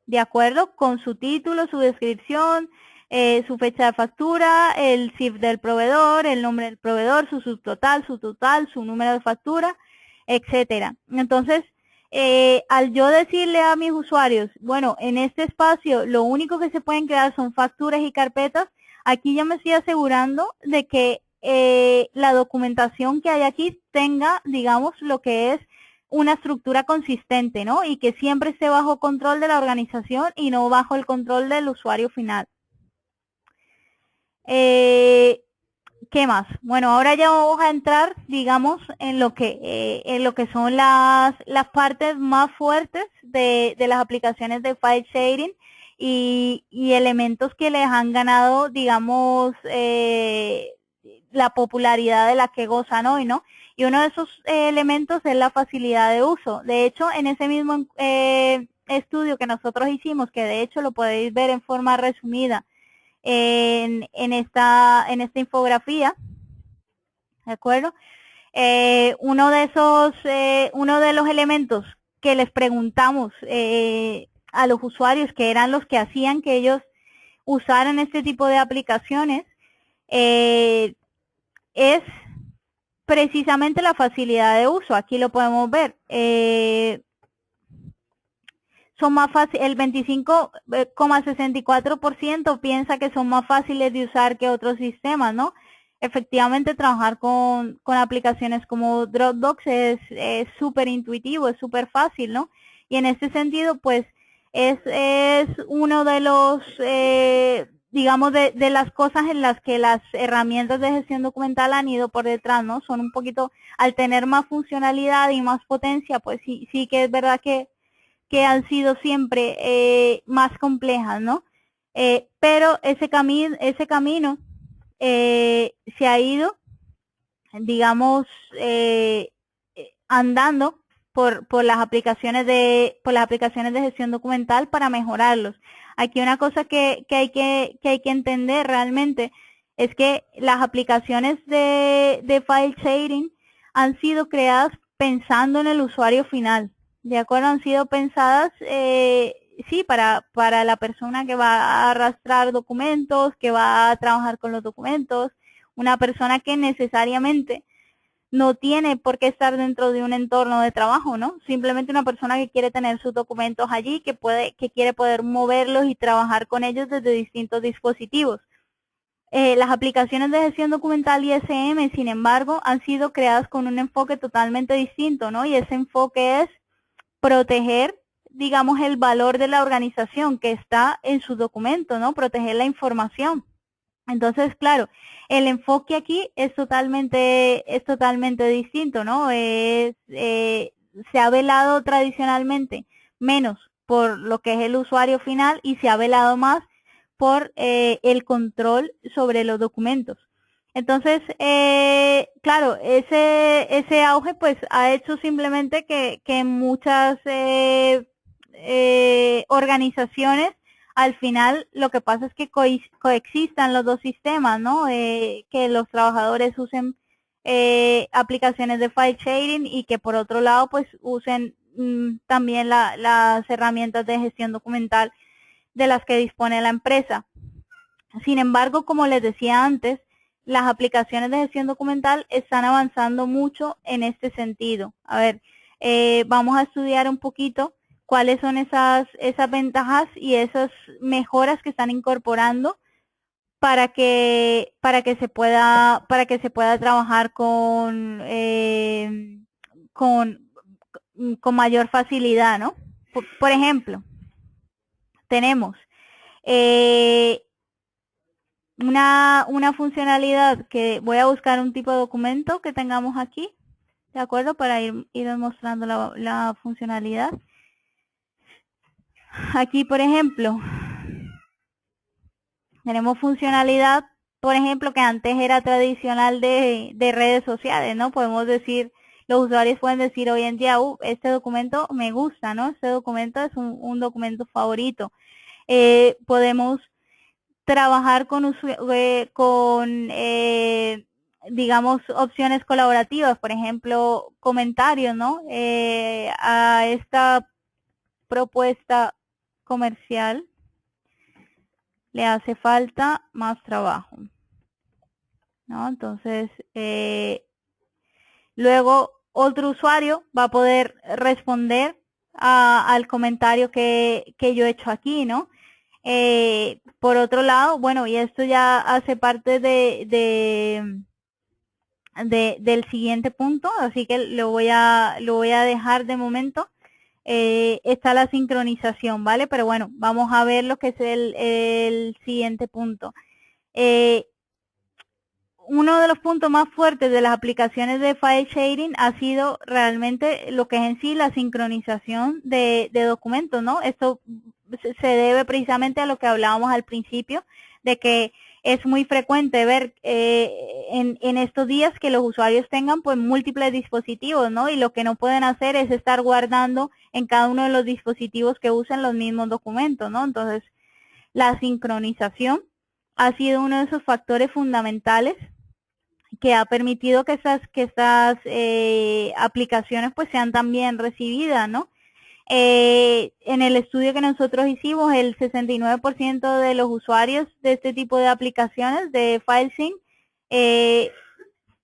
¿de acuerdo? Con su título, su descripción, su fecha de factura, el CIF del proveedor, el nombre del proveedor, su subtotal, su total, su número de factura, etcétera. Entonces, al yo decirle a mis usuarios, bueno, en este espacio lo único que se pueden crear son facturas y carpetas, aquí ya me estoy asegurando de que la documentación que hay aquí tenga, digamos, lo que es una estructura consistente, ¿no? Y que siempre esté bajo control de la organización y no bajo el control del usuario final. ¿Qué más? Bueno, ahora ya vamos a entrar, digamos, en lo que son las partes más fuertes de las aplicaciones de file sharing y elementos que les han ganado, digamos, la popularidad de la que gozan hoy, ¿no? Y uno de esos elementos es la facilidad de uso. De hecho, en ese mismo estudio que nosotros hicimos, que de hecho lo podéis ver en forma resumida en esta infografía, ¿de acuerdo? Uno de los elementos que les preguntamos a los usuarios, que eran los que hacían que ellos usaran este tipo de aplicaciones, es precisamente la facilidad de uso. Aquí lo podemos ver. Son más fáciles, el 25,64% piensa que son más fáciles de usar que otros sistemas, ¿no? Efectivamente, trabajar con aplicaciones como Dropbox es súper intuitivo, es súper fácil, ¿no? Y en este sentido, pues, es uno de los, digamos, de las cosas en las que las herramientas de gestión documental han ido por detrás, ¿no? Son un poquito, al tener más funcionalidad y más potencia, pues sí que es verdad que han sido siempre más complejas, ¿no? Pero ese camino se ha ido, digamos, andando por las aplicaciones de gestión documental para mejorarlos. Aquí una cosa que hay que entender realmente es que las aplicaciones de file sharing han sido creadas pensando en el usuario final. De acuerdo, han sido pensadas, sí, para la persona que va a arrastrar documentos, que va a trabajar con los documentos, una persona que necesariamente no tiene por qué estar dentro de un entorno de trabajo, ¿no? Simplemente una persona que quiere tener sus documentos allí, que quiere poder moverlos y trabajar con ellos desde distintos dispositivos. Las aplicaciones de gestión documental ISM, sin embargo, han sido creadas con un enfoque totalmente distinto, ¿no? Y ese enfoque es proteger, digamos, el valor de la organización que está en su documento, ¿no? Proteger la información. Entonces, claro, el enfoque aquí es totalmente distinto, ¿no? Se ha velado tradicionalmente menos por lo que es el usuario final y se ha velado más por el control sobre los documentos. Entonces, claro, ese auge pues ha hecho simplemente que muchas organizaciones al final lo que pasa es que coexistan los dos sistemas, ¿no? Que los trabajadores usen aplicaciones de file sharing y que por otro lado pues usen también las herramientas de gestión documental de las que dispone la empresa. Sin embargo, como les decía antes, las aplicaciones de gestión documental están avanzando mucho en este sentido. A ver, vamos a estudiar un poquito cuáles son esas ventajas y esas mejoras que están incorporando para que se pueda trabajar con mayor facilidad, ¿no? Por ejemplo, tenemos una funcionalidad que voy a buscar un tipo de documento que tengamos aquí, ¿de acuerdo? Para ir mostrando la funcionalidad. Aquí, por ejemplo, tenemos funcionalidad, por ejemplo, que antes era tradicional de redes sociales, ¿no? Podemos decir, los usuarios pueden decir hoy en día, este documento me gusta, ¿no? Este documento es un documento favorito. Podemos trabajar digamos, opciones colaborativas, por ejemplo, comentarios, ¿no? A esta propuesta comercial le hace falta más trabajo, ¿no? Entonces, luego otro usuario va a poder responder al comentario que yo he hecho aquí, ¿no? Por otro lado, bueno, y esto ya hace parte del siguiente punto, así que lo voy a dejar de momento. Está la sincronización, ¿vale? Pero bueno, vamos a ver lo que es el siguiente punto. Uno de los puntos más fuertes de las aplicaciones de file sharing ha sido realmente lo que es en sí la sincronización de documentos, ¿no? Esto se debe precisamente a lo que hablábamos al principio, de que es muy frecuente ver en estos días que los usuarios tengan pues múltiples dispositivos, ¿no? Y lo que no pueden hacer es estar guardando en cada uno de los dispositivos que usen los mismos documentos, ¿no? Entonces, la sincronización ha sido uno de esos factores fundamentales que ha permitido que estas aplicaciones pues sean también recibidas, ¿no? En el estudio que nosotros hicimos, el 69% de los usuarios de este tipo de aplicaciones de FileSync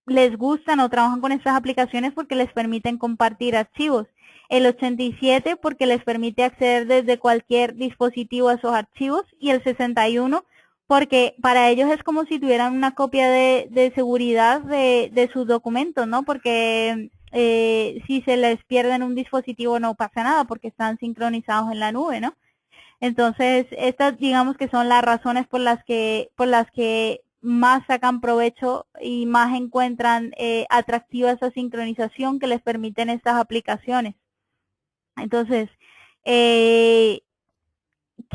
les gustan o trabajan con estas aplicaciones porque les permiten compartir archivos. El 87% porque les permite acceder desde cualquier dispositivo a esos archivos y el 61% porque para ellos es como si tuvieran una copia de seguridad de sus documentos, ¿no? Porque si se les pierde en un dispositivo no pasa nada porque están sincronizados en la nube, ¿no? Entonces, estas digamos que son las razones por las que más sacan provecho y más encuentran atractiva esa sincronización que les permiten estas aplicaciones. Entonces, ¿qué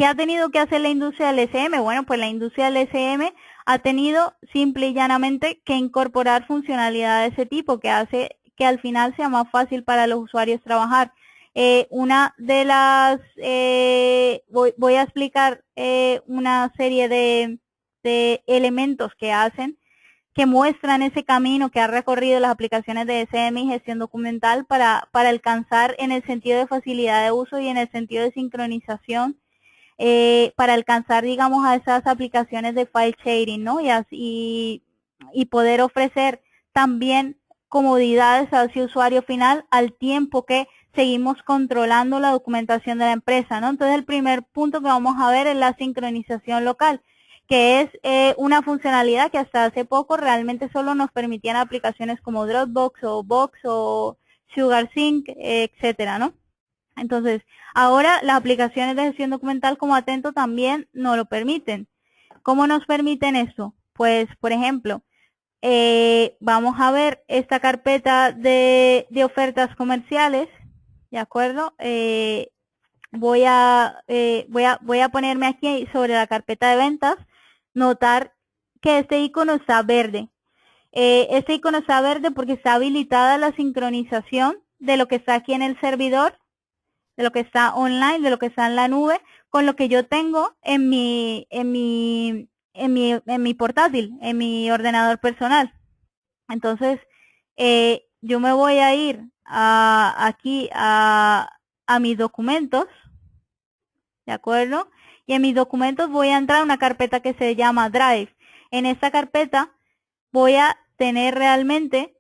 ha tenido que hacer la industria del SM? Bueno, pues la industria del SM ha tenido simple y llanamente que incorporar funcionalidades de ese tipo que hace que al final sea más fácil para los usuarios trabajar. Una de las, voy a explicar una serie de elementos que hacen, que muestran ese camino que ha recorrido las aplicaciones de SM y gestión documental para alcanzar en el sentido de facilidad de uso y en el sentido de sincronización, para alcanzar, digamos, a esas aplicaciones de file sharing, ¿no? Y poder ofrecer también comodidades a ese usuario final al tiempo que seguimos controlando la documentación de la empresa, ¿no? Entonces, el primer punto que vamos a ver es la sincronización local, que es una funcionalidad que hasta hace poco realmente solo nos permitían aplicaciones como Dropbox o Box o SugarSync, etcétera, ¿no? Entonces, ahora las aplicaciones de gestión documental como Atento también nos lo permiten. ¿Cómo nos permiten eso? Pues, por ejemplo, vamos a ver esta carpeta de ofertas comerciales, ¿de acuerdo? Voy a ponerme aquí sobre la carpeta de ventas, notar que este icono está verde. Este icono está verde porque está habilitada la sincronización de lo que está aquí en el servidor, de lo que está online, de lo que está en la nube, con lo que yo tengo en mi portátil, en mi ordenador personal. Entonces, yo me voy a ir aquí a mis documentos, ¿de acuerdo? Y en mis documentos voy a entrar a una carpeta que se llama Drive. En esta carpeta voy a tener realmente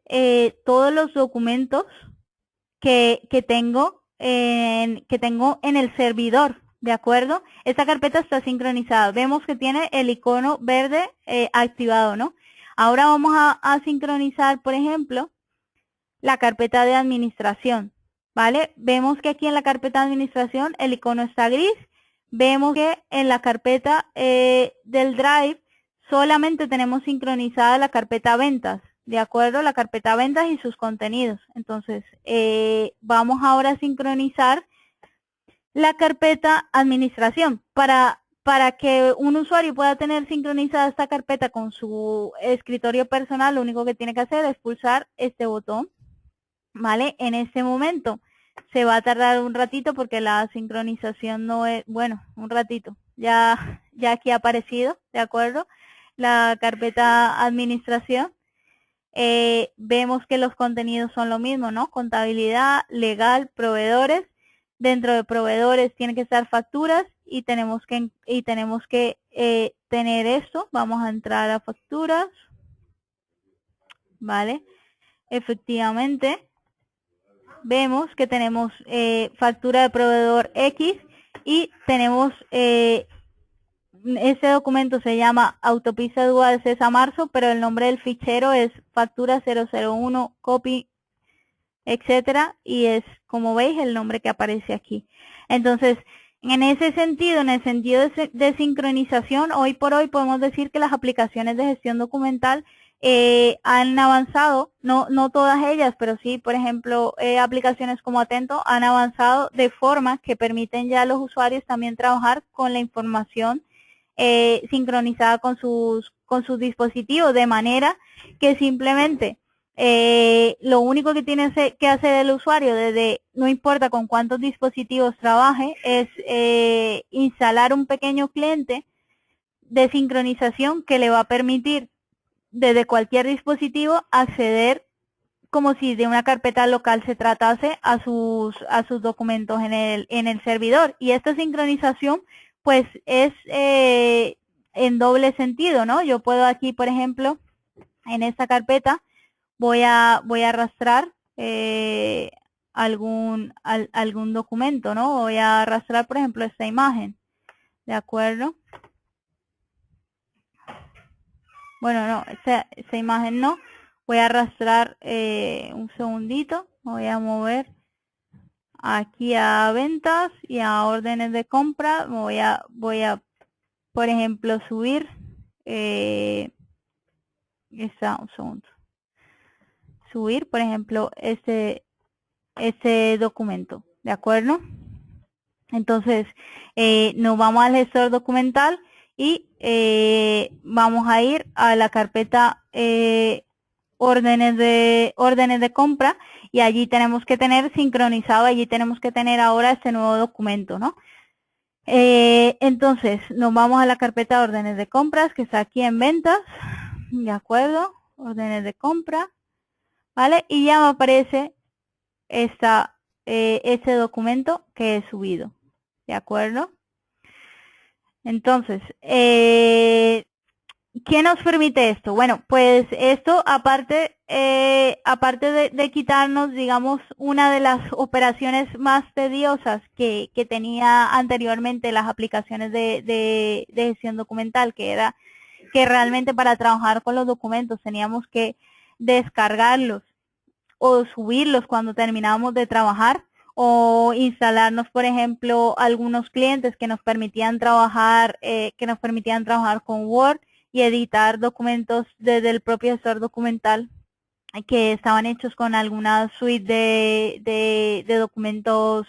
todos los documentos que tengo en el servidor, ¿de acuerdo? Esta carpeta está sincronizada. Vemos que tiene el icono verde activado, ¿no? Ahora vamos a sincronizar, por ejemplo, la carpeta de administración, ¿vale? Vemos que aquí en la carpeta de administración el icono está gris. Vemos que en la carpeta del Drive solamente tenemos sincronizada la carpeta ventas, ¿de acuerdo? La carpeta ventas y sus contenidos. Entonces, vamos ahora a sincronizar la carpeta administración. Para que un usuario pueda tener sincronizada esta carpeta con su escritorio personal, lo único que tiene que hacer es pulsar este botón, ¿vale? En este momento se va a tardar un ratito porque la sincronización no es, bueno, un ratito. Ya aquí ha aparecido, ¿de acuerdo? La carpeta administración. Vemos que los contenidos son lo mismo, ¿no? Contabilidad, legal, proveedores. Dentro de proveedores tienen que estar facturas y tenemos que tener esto. Vamos a entrar a facturas, ¿vale? Efectivamente, vemos que tenemos factura de proveedor X y tenemos este documento se llama Autopista Dual César Marzo, pero el nombre del fichero es factura 001 copy, etcétera, y es, como veis, el nombre que aparece aquí. Entonces, en ese sentido, en el sentido de sincronización, hoy por hoy podemos decir que las aplicaciones de gestión documental han avanzado, no todas ellas, pero sí, por ejemplo, aplicaciones como Atento han avanzado de forma que permiten ya a los usuarios también trabajar con la información sincronizada con sus dispositivos, de manera que simplemente lo único que tiene que hacer el usuario, no importa con cuántos dispositivos trabaje, es instalar un pequeño cliente de sincronización que le va a permitir desde cualquier dispositivo acceder como si de una carpeta local se tratase a sus documentos en el servidor. Y esta sincronización pues es en doble sentido, ¿no? Yo puedo aquí, por ejemplo, en esta carpeta voy a arrastrar algún documento, ¿no? Voy a arrastrar, por ejemplo, esta imagen, ¿de acuerdo? Bueno, no, esta imagen no. Voy a arrastrar un segundito. Voy a mover aquí a ventas y a órdenes de compra. Voy a por ejemplo, subir un segundo. Subir, por ejemplo, este documento, ¿de acuerdo? Entonces, nos vamos al gestor documental y vamos a ir a la carpeta órdenes de compra, y allí tenemos que tener sincronizado, allí tenemos que tener ahora este nuevo documento, ¿no? Entonces, nos vamos a la carpeta órdenes de compras, que está aquí en ventas, ¿de acuerdo? Órdenes de compra, ¿vale? Y ya me aparece este documento que he subido, ¿de acuerdo? Entonces, ¿qué nos permite esto? Bueno, pues esto, aparte de quitarnos, digamos, una de las operaciones más tediosas que tenía anteriormente las aplicaciones de gestión documental, que era que realmente para trabajar con los documentos teníamos que descargarlos o subirlos cuando terminábamos de trabajar, o instalarnos, por ejemplo, algunos clientes que nos permitían trabajar con Word y editar documentos desde el propio gestor documental que estaban hechos con alguna suite de documentos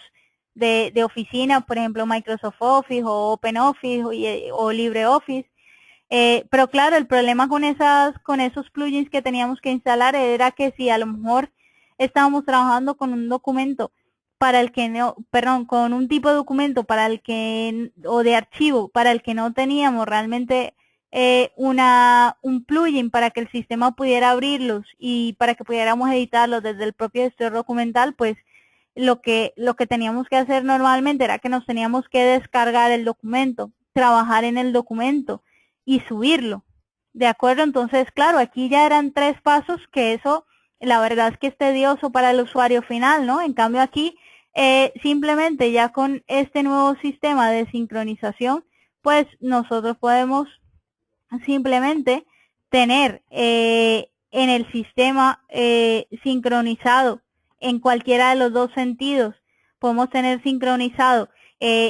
de oficina, por ejemplo, Microsoft Office o OpenOffice o LibreOffice. Pero claro, el problema con esos plugins que teníamos que instalar era que si a lo mejor estábamos trabajando con un documento para el que no, perdón, con un tipo de documento para el que, o de archivo para el que no teníamos realmente un plugin para que el sistema pudiera abrirlos y para que pudiéramos editarlos desde el propio gestor documental, pues lo que teníamos que hacer normalmente era que nos teníamos que descargar el documento trabajar en el documento y subirlo. ¿De acuerdo? Entonces, claro, aquí ya eran 3 pasos que eso, la verdad es que es tedioso para el usuario final, ¿no? En cambio aquí, simplemente ya con este nuevo sistema de sincronización, pues nosotros podemos simplemente tener en el sistema sincronizado en cualquiera de los dos sentidos. Podemos tener sincronizado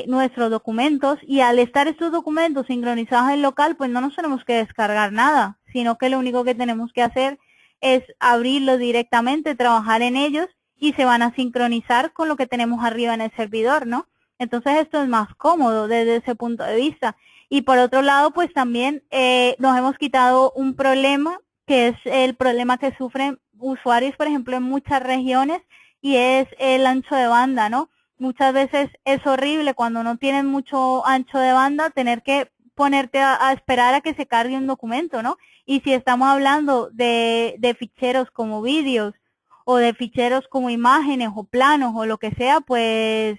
nuestros documentos y al estar estos documentos sincronizados en local, pues no nos tenemos que descargar nada, sino que lo único que tenemos que hacer es abrirlos directamente, trabajar en ellos y se van a sincronizar con lo que tenemos arriba en el servidor, ¿no? Entonces esto es más cómodo desde ese punto de vista. Y por otro lado, pues también nos hemos quitado un problema, que es el problema que sufren usuarios, por ejemplo, en muchas regiones, y es el ancho de banda, ¿no? Muchas veces es horrible cuando no tienen mucho ancho de banda tener que ponerte a esperar a que se cargue un documento, ¿no? Y si estamos hablando de ficheros como vídeos o de ficheros como imágenes o planos o lo que sea, pues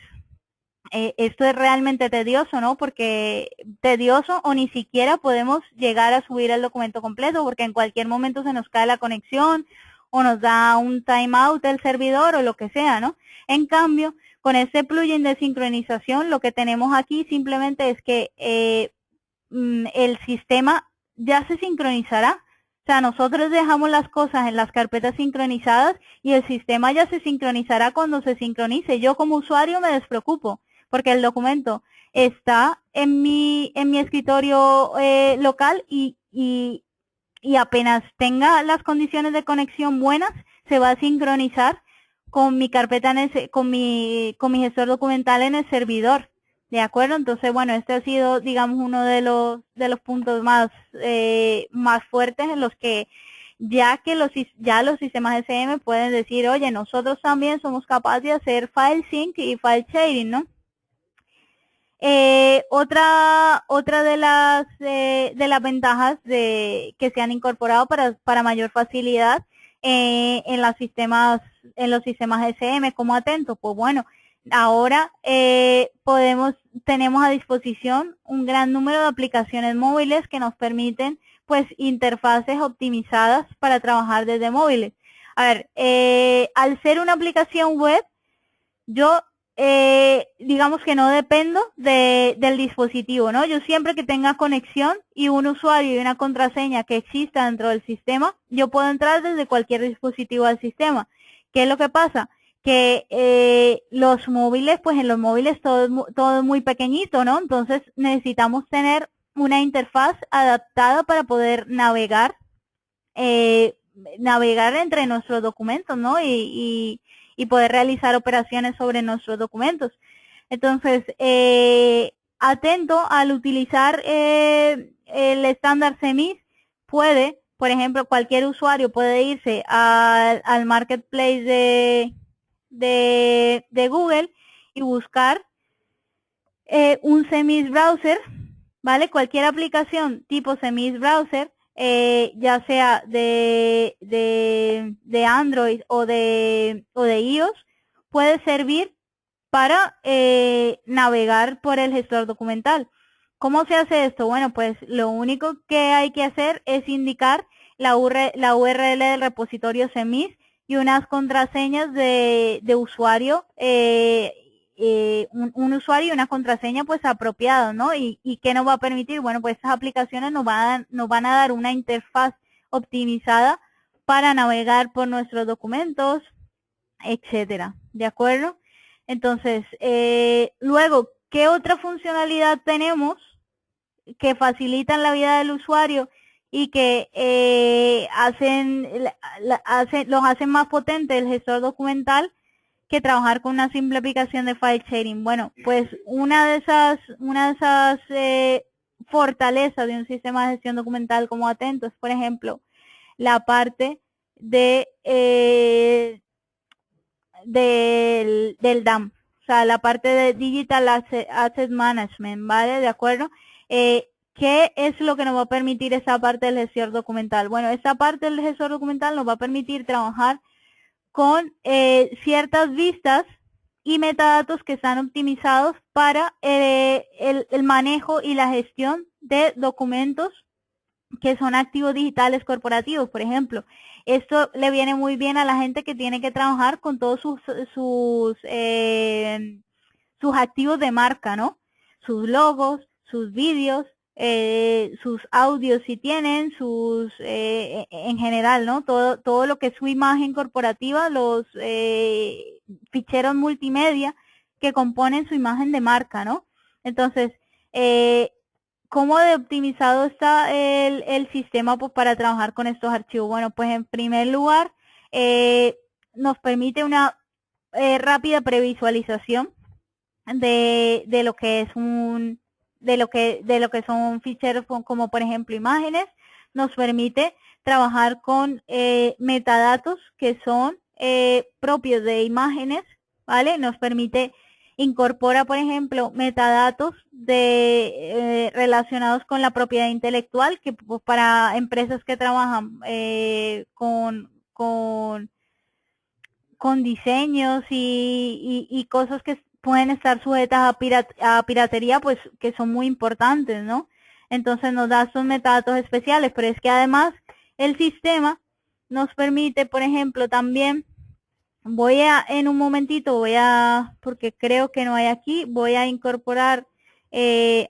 esto es realmente tedioso, ¿no? Porque tedioso o ni siquiera podemos llegar a subir el documento completo porque en cualquier momento se nos cae la conexión o nos da un timeout del servidor o lo que sea, ¿no? En cambio, con este plugin de sincronización, lo que tenemos aquí simplemente es que el sistema ya se sincronizará. O sea, nosotros dejamos las cosas en las carpetas sincronizadas y el sistema ya se sincronizará cuando se sincronice. Yo como usuario me despreocupo porque el documento está en mi escritorio local y apenas tenga las condiciones de conexión buenas, se va a sincronizar con mi carpeta, con mi gestor documental en el servidor. ¿De acuerdo? Entonces, bueno, este ha sido, digamos, uno de los puntos más fuertes en los que ya los sistemas SM pueden decir, oye, nosotros también somos capaces de hacer file sync y file sharing, ¿no? Otra de las ventajas que se han incorporado para mayor facilidad en los sistemas SM como Atento, pues bueno, ahora tenemos a disposición un gran número de aplicaciones móviles que nos permiten pues interfaces optimizadas para trabajar desde móviles. A ver, al ser una aplicación web, yo digamos que no dependo del dispositivo, ¿no? Yo siempre que tenga conexión y un usuario y una contraseña que exista dentro del sistema, yo puedo entrar desde cualquier dispositivo del sistema. ¿Qué es lo que pasa? Que los móviles, pues en los móviles todo es muy pequeñito, ¿no? Entonces necesitamos tener una interfaz adaptada para poder navegar entre nuestros documentos, ¿no? Y poder realizar operaciones sobre nuestros documentos. Entonces, Atento al utilizar el estándar CMIS puede, por ejemplo, cualquier usuario puede irse al marketplace de Google y buscar un CMIS browser, ¿vale? Cualquier aplicación tipo CMIS browser, ya sea de Android o de iOS, puede servir para navegar por el gestor documental. ¿Cómo se hace esto? Bueno, pues lo único que hay que hacer es indicar la URL del repositorio CMIS y unas contraseñas de usuario, un usuario y una contraseña pues apropiado, ¿no? ¿Y qué nos va a permitir? Bueno, pues estas aplicaciones nos van a dar una interfaz optimizada para navegar por nuestros documentos, etcétera, ¿de acuerdo? Entonces, luego, ¿qué otra funcionalidad tenemos que facilitan la vida del usuario y que los hacen más potente el gestor documental que trabajar con una simple aplicación de file sharing? Bueno, pues una de esas fortalezas de un sistema de gestión documental como Atento es, por ejemplo, la parte del DAM, o sea, la parte de Digital Asset Management, ¿vale? ¿De acuerdo? ¿Qué es lo que nos va a permitir esa parte del gestor documental? Bueno, esa parte del gestor documental nos va a permitir trabajar con ciertas vistas y metadatos que están optimizados para el manejo y la gestión de documentos que son activos digitales corporativos, por ejemplo. Esto le viene muy bien a la gente que tiene que trabajar con todos sus activos de marca, ¿no? Sus logos, sus vídeos, sus audios si tienen, en general, ¿no? Todo lo que es su imagen corporativa, los ficheros multimedia que componen su imagen de marca, ¿no? Entonces, ¿cómo de optimizado está el sistema pues, para trabajar con estos archivos? Bueno, pues en primer lugar, nos permite una rápida previsualización de lo que es de lo que son ficheros como por ejemplo imágenes. Nos permite trabajar con metadatos que son propios de imágenes, ¿vale? Nos permite incorpora, por ejemplo, metadatos relacionados con la propiedad intelectual, que pues, para empresas que trabajan con diseños y cosas que pueden estar sujetas a piratería, pues que son muy importantes, ¿no? Entonces nos da estos metadatos especiales, pero es que además el sistema nos permite, por ejemplo, también en un momentito, porque creo que no hay aquí, voy a incorporar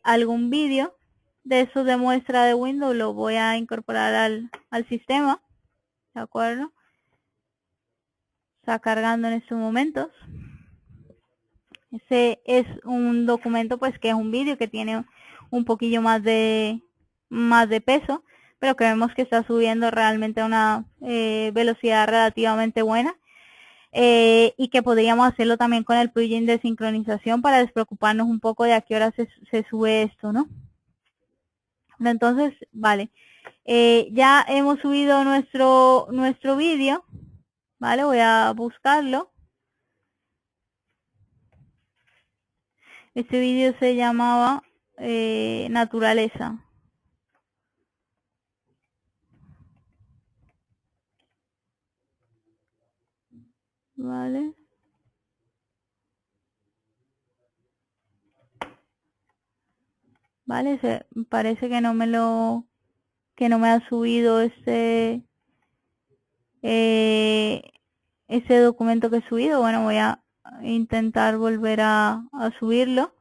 algún vídeo de esos de muestra de Windows, lo voy a incorporar al sistema, ¿de acuerdo? Está cargando en estos momentos. Ese es un documento, pues, que es un vídeo que tiene un poquillo más de peso, pero que vemos que está subiendo realmente a una velocidad relativamente buena. Y que podríamos hacerlo también con el plugin de sincronización para despreocuparnos un poco de a qué hora se sube esto, ¿no? Entonces, vale. Ya hemos subido nuestro vídeo, ¿vale? Voy a buscarlo. Este vídeo se llamaba Naturaleza. Vale. Vale, parece que no me ha subido ese documento que he subido. Bueno, voy a intentar volver a subirlo.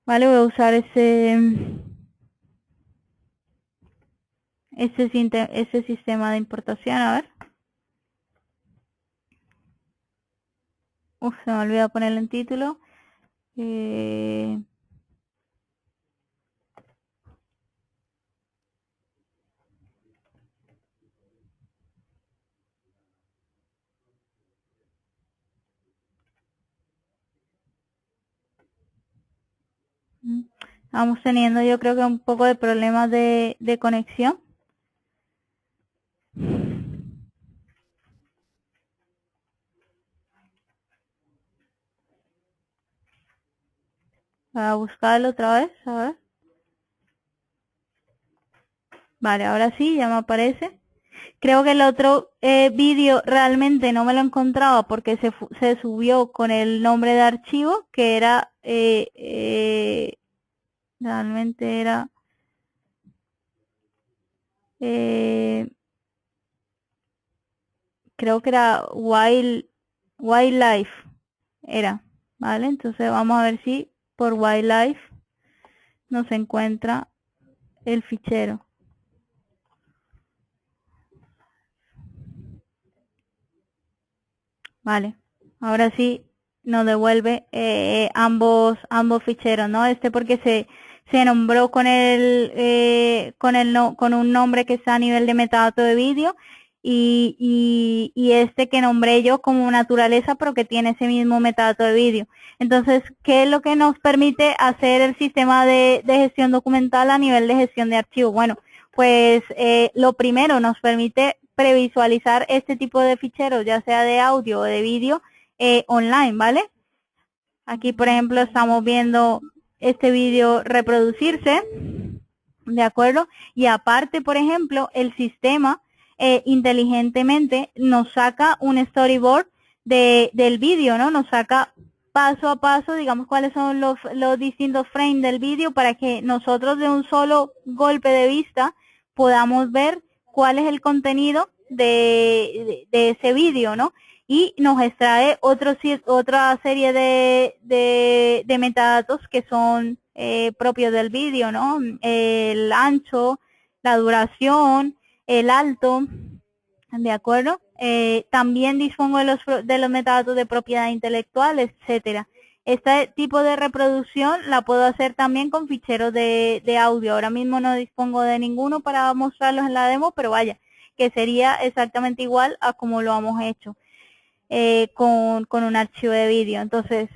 Vale, voy a usar ese sistema de importación, a ver. Se me olvidó ponerle en título. Estamos teniendo, yo creo que un poco de problemas de conexión. Voy a buscarlo otra vez, a ver. Vale, ahora sí, ya me aparece. Creo que el otro vídeo realmente no me lo encontraba porque se subió con el nombre de archivo, que era, realmente era, creo que era Wildlife, era, ¿vale? Entonces vamos a ver si por Wildlife nos encuentra el fichero. Vale, ahora sí nos devuelve ambos ficheros, ¿no? Porque se nombró con un nombre que está a nivel de metadato de vídeo y este que nombré yo como naturaleza, pero que tiene ese mismo metadato de vídeo. Entonces, ¿qué es lo que nos permite hacer el sistema de gestión documental a nivel de gestión de archivos? Bueno, pues lo primero nos permite previsualizar este tipo de ficheros, ya sea de audio o de vídeo, online, ¿vale? Aquí, por ejemplo, estamos viendo este vídeo reproducirse, ¿de acuerdo? Y aparte, por ejemplo, el sistema inteligentemente nos saca un storyboard del vídeo, ¿no? Nos saca paso a paso, digamos, cuáles son los distintos frames del vídeo para que nosotros de un solo golpe de vista podamos ver cuál es el contenido de ese vídeo, ¿no? Y nos extrae otra serie de metadatos que son propios del vídeo, ¿no? El ancho, la duración, el alto, ¿de acuerdo? También dispongo de los metadatos de propiedad intelectual, etcétera. Este tipo de reproducción la puedo hacer también con ficheros de audio. Ahora mismo no dispongo de ninguno para mostrarlos en la demo, pero vaya, que sería exactamente igual a como lo hemos hecho con un archivo de vídeo. Entonces,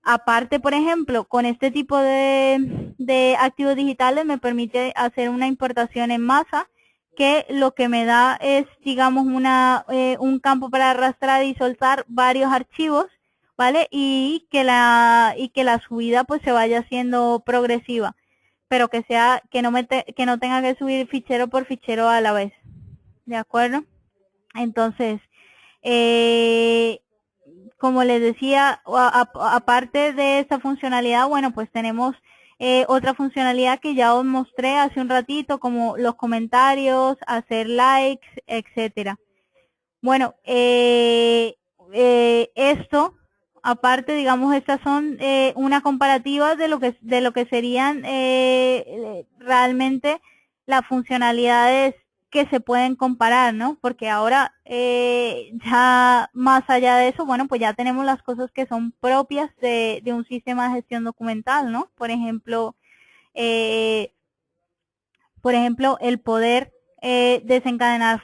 aparte, por ejemplo, con este tipo de activos digitales me permite hacer una importación en masa, que lo que me da es, digamos, un campo para arrastrar y soltar varios archivos, ¿vale? Y que la subida pues se vaya haciendo progresiva, pero que no tenga que subir fichero por fichero a la vez, ¿de acuerdo? Entonces, como les decía, aparte de esta funcionalidad, bueno, pues tenemos otra funcionalidad que ya os mostré hace un ratito, como los comentarios, hacer likes, etcétera. Bueno, esto, aparte, digamos, estas son una comparativa de lo que serían realmente las funcionalidades que se pueden comparar, ¿no? Porque ahora ya más allá de eso, bueno, pues ya tenemos las cosas que son propias de un sistema de gestión documental, ¿no? Eh, por ejemplo, el poder desencadenar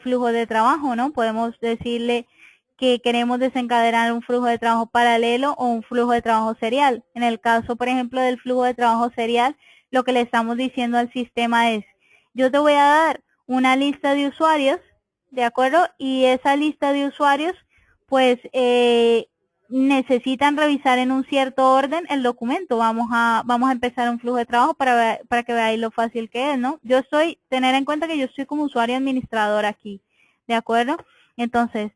flujo de trabajo, ¿no? Podemos decirle que queremos desencadenar un flujo de trabajo paralelo o un flujo de trabajo serial. En el caso, por ejemplo, del flujo de trabajo serial, lo que le estamos diciendo al sistema es, yo te voy a dar una lista de usuarios, ¿de acuerdo? Y esa lista de usuarios, pues, necesitan revisar en un cierto orden el documento. Vamos a empezar un flujo de trabajo para que veáis lo fácil que es, ¿no? Tener en cuenta que yo estoy como usuario administrador aquí, ¿de acuerdo? Entonces,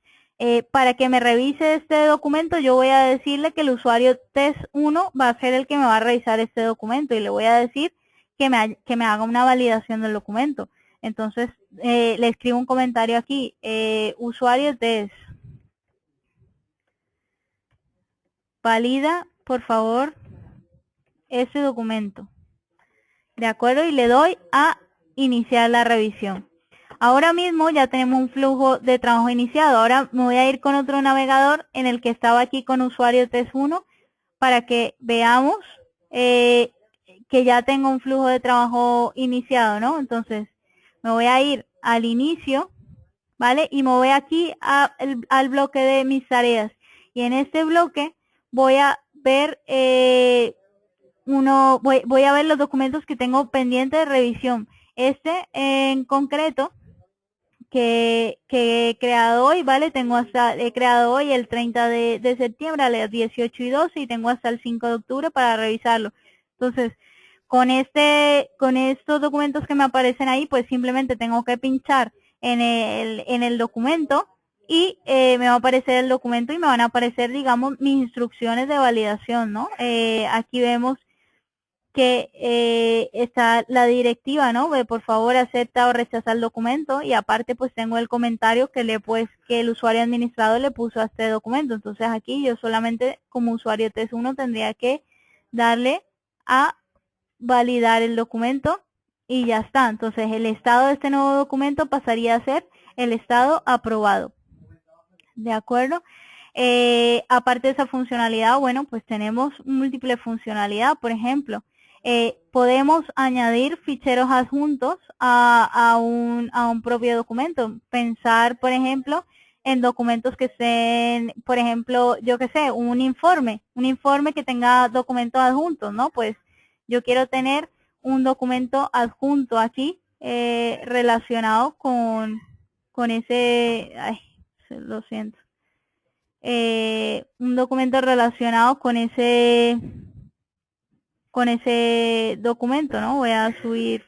para que me revise este documento, yo voy a decirle que el usuario test 1 va a ser el que me va a revisar este documento y le voy a decir que me haga una validación del documento. Entonces, le escribo un comentario aquí, usuario test, valida, por favor, ese documento. ¿De acuerdo? Y le doy a iniciar la revisión. Ahora mismo ya tenemos un flujo de trabajo iniciado. Ahora me voy a ir con otro navegador en el que estaba aquí con usuario test 1 para que veamos que ya tengo un flujo de trabajo iniciado, ¿no? Entonces, me voy a ir al inicio, ¿vale? Y me voy aquí al bloque de mis tareas. Y en este bloque voy a ver voy a ver los documentos que tengo pendiente de revisión. Este en concreto que he creado hoy, ¿vale? He creado hoy el 30 de septiembre a las 18 y 12 y tengo hasta el 5 de octubre para revisarlo. Entonces, con estos documentos que me aparecen ahí, pues simplemente tengo que pinchar en el documento y me va a aparecer el documento y me van a aparecer, digamos, mis instrucciones de validación, ¿no? Aquí vemos que está la directiva, ¿no? Por favor acepta o rechaza el documento, y aparte pues tengo el comentario que el usuario administrador le puso a este documento. Entonces aquí yo solamente como usuario test 1 tendría que darle a validar el documento y ya está. Entonces el estado de este nuevo documento pasaría a ser el estado aprobado. ¿De acuerdo? Aparte de esa funcionalidad, bueno, pues tenemos múltiple funcionalidad. Por ejemplo, podemos añadir ficheros adjuntos a un propio documento. Pensar, por ejemplo, en documentos que estén, por ejemplo, yo qué sé, un informe que tenga documentos adjuntos, ¿no? Pues yo quiero tener un documento adjunto aquí relacionado con ese, ay, lo siento, un documento relacionado con ese documento, ¿no? Voy a subir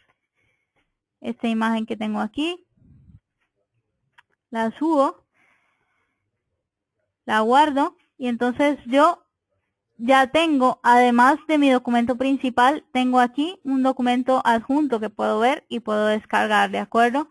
esta imagen que tengo aquí, la subo La guardo y entonces yo ya tengo, además de mi documento principal, tengo aquí un documento adjunto que puedo ver y puedo descargar, ¿de acuerdo?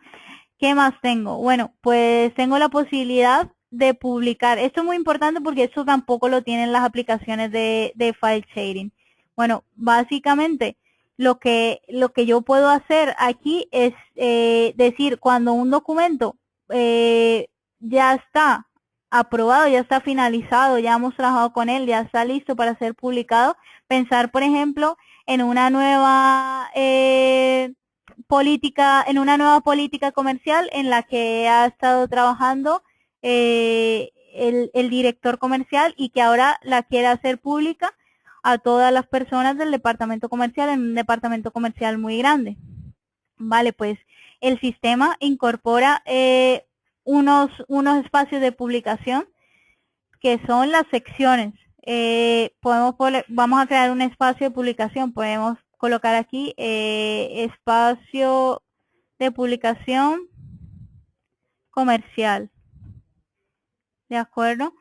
¿Qué más tengo? Bueno, pues tengo la posibilidad de publicar. Esto es muy importante porque esto tampoco lo tienen las aplicaciones de file sharing. Bueno, básicamente lo que yo puedo hacer aquí es decir, cuando un documento ya está aprobado, ya está finalizado, ya hemos trabajado con él, ya está listo para ser publicado, pensar, por ejemplo, en una nueva en una nueva política comercial en la que ha estado trabajando el director comercial y que ahora la quiere hacer pública a todas las personas del departamento comercial en un departamento comercial muy grande. Vale, pues el sistema incorpora unos espacios de publicación que son las secciones. Vamos a crear un espacio de publicación. Podemos colocar aquí espacio de publicación comercial. ¿De acuerdo?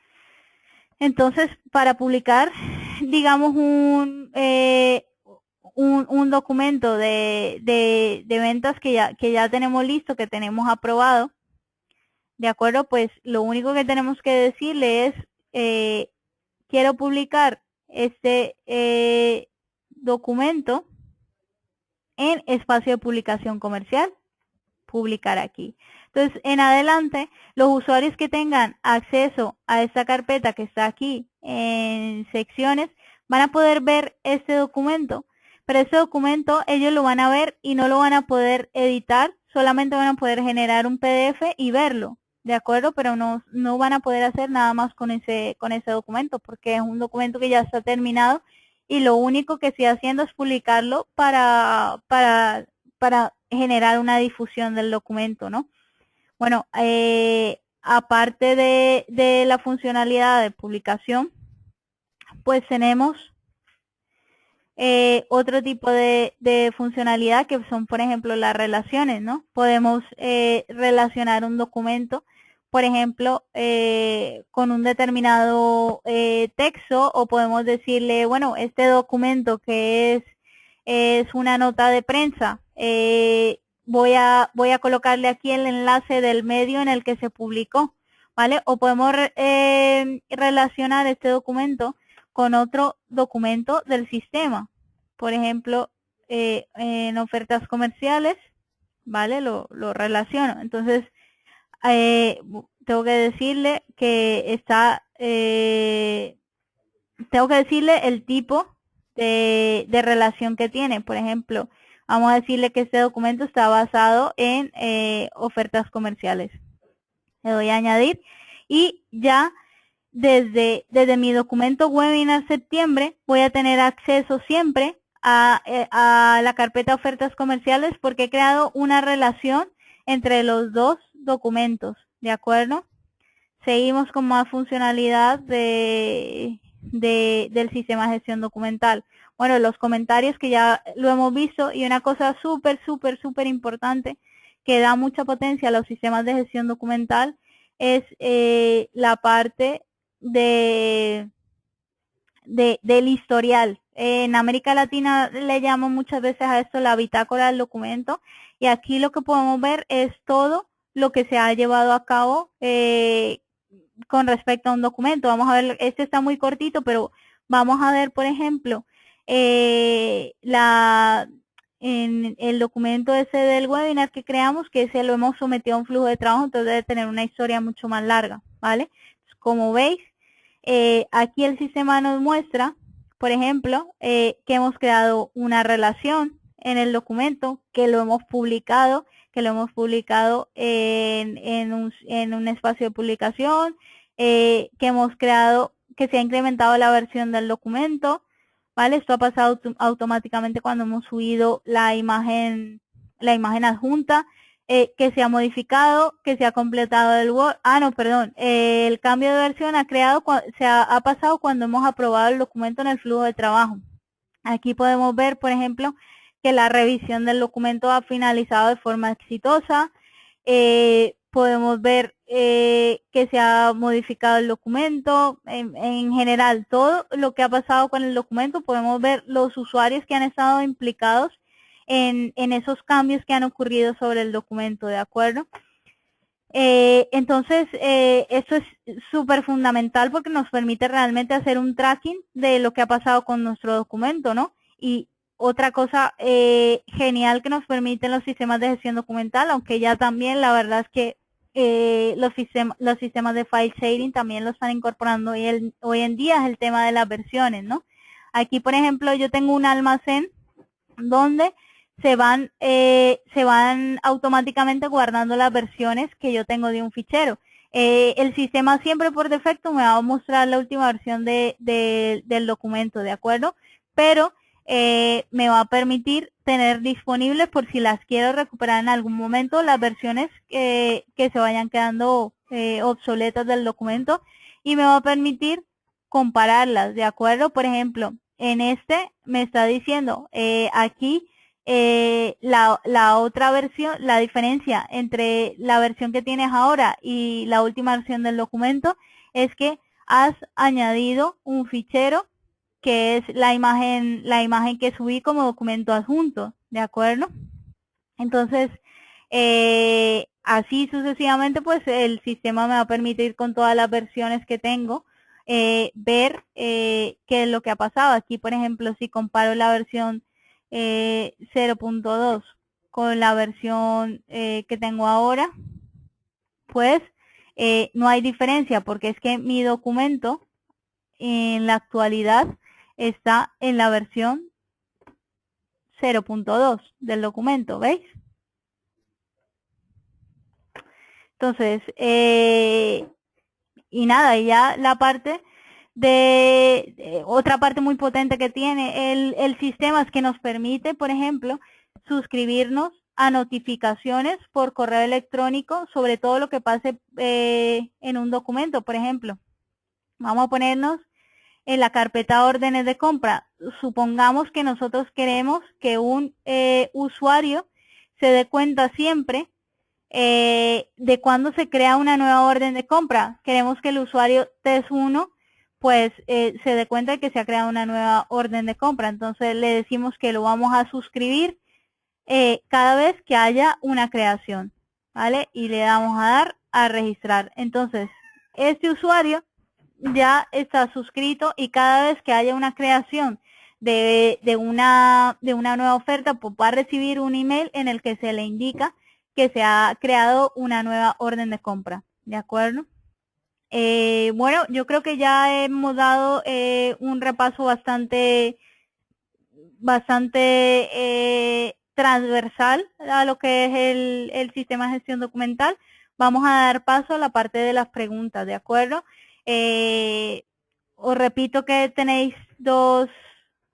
Entonces, para publicar, digamos, un documento de ventas que ya tenemos listo, que tenemos aprobado, ¿de acuerdo? Pues lo único que tenemos que decirle es, quiero publicar este documento en espacio de publicación comercial, publicar aquí. Entonces, en adelante, los usuarios que tengan acceso a esta carpeta que está aquí en secciones, van a poder ver este documento, pero este documento ellos lo van a ver y no lo van a poder editar, solamente van a poder generar un PDF y verlo, ¿de acuerdo? Pero no van a poder hacer nada más con ese documento, porque es un documento que ya está terminado y lo único que estoy haciendo es publicarlo para generar una difusión del documento, ¿no? Bueno, aparte de la funcionalidad de publicación, pues tenemos otro tipo de funcionalidad que son, por ejemplo, las relaciones, ¿no? Podemos relacionar un documento, por ejemplo, con un determinado texto, o podemos decirle, bueno, este documento que es una nota de prensa, voy a colocarle aquí el enlace del medio en el que se publicó, ¿vale? O podemos relacionar este documento con otro documento del sistema. Por ejemplo, en ofertas comerciales, ¿vale? Lo relaciono. Entonces, tengo que decirle que tengo que decirle el tipo de relación que tiene. Por ejemplo, vamos a decirle que este documento está basado en ofertas comerciales. Le doy a añadir y ya desde mi documento webinar septiembre voy a tener acceso siempre a la carpeta ofertas comerciales porque he creado una relación entre los dos documentos, ¿de acuerdo? Seguimos con más funcionalidad del sistema de gestión documental. Bueno, los comentarios que ya lo hemos visto y una cosa súper importante que da mucha potencia a los sistemas de gestión documental es la parte del historial. En América Latina le llaman muchas veces a esto la bitácora del documento y aquí lo que podemos ver es todo lo que se ha llevado a cabo con respecto a un documento. Vamos a ver, este está muy cortito, pero vamos a ver, por ejemplo, en el documento ese del webinar que creamos, que ese lo hemos sometido a un flujo de trabajo, entonces debe tener una historia mucho más larga, ¿vale? Como veis, aquí el sistema nos muestra, por ejemplo, que hemos creado una relación en el documento, que lo hemos publicado en un espacio de publicación, que hemos creado, que se ha incrementado la versión del documento, ¿vale? Esto ha pasado automáticamente cuando hemos subido la imagen adjunta, que se ha modificado, que se ha completado el Word. No, perdón, el cambio de versión ha pasado cuando hemos aprobado el documento en el flujo de trabajo. Aquí podemos ver, por ejemplo, que la revisión del documento ha finalizado de forma exitosa. Podemos ver que se ha modificado el documento, en general, todo lo que ha pasado con el documento. Podemos ver los usuarios que han estado implicados en esos cambios que han ocurrido sobre el documento, ¿de acuerdo? Entonces, esto es súper fundamental porque nos permite realmente hacer un tracking de lo que ha pasado con nuestro documento, ¿no? Y otra cosa genial que nos permiten los sistemas de gestión documental, aunque ya también la verdad es que los sistemas de file sharing también lo están incorporando hoy en día, es el tema de las versiones, ¿no? Aquí, por ejemplo, yo tengo un almacén donde se van automáticamente guardando las versiones que yo tengo de un fichero. El sistema siempre por defecto me va a mostrar la última versión del documento, ¿de acuerdo? Pero me va a permitir tener disponibles, por si las quiero recuperar en algún momento, las versiones que se vayan quedando obsoletas del documento, y me va a permitir compararlas, ¿de acuerdo? Por ejemplo, en este me está diciendo aquí la otra versión, la diferencia entre la versión que tienes ahora y la última versión del documento es que has añadido un fichero que es la imagen que subí como documento adjunto, ¿de acuerdo? Entonces, así sucesivamente, pues el sistema me va a permitir con todas las versiones que tengo ver qué es lo que ha pasado. Aquí, por ejemplo, si comparo la versión 0.2 con la versión que tengo ahora, pues no hay diferencia, porque es que mi documento en la actualidad está en la versión 0.2 del documento, ¿veis? Entonces, y nada, y ya la parte otra parte muy potente que tiene el sistema es que nos permite, por ejemplo, suscribirnos a notificaciones por correo electrónico sobre todo lo que pase en un documento. Por ejemplo, vamos a ponernos en la carpeta órdenes de compra. Supongamos que nosotros queremos que un usuario se dé cuenta siempre de cuándo se crea una nueva orden de compra. Queremos que el usuario TES1 pues se dé cuenta de que se ha creado una nueva orden de compra. Entonces le decimos que lo vamos a suscribir cada vez que haya una creación, ¿vale? Y le damos a dar a registrar. Entonces, este usuario ya está suscrito y cada vez que haya una creación de una nueva oferta, pues va a recibir un email en el que se le indica que se ha creado una nueva orden de compra, ¿de acuerdo? Bueno, yo creo que ya hemos dado un repaso bastante transversal a lo que es el sistema de gestión documental. Vamos a dar paso a la parte de las preguntas, ¿de acuerdo? Os repito que tenéis dos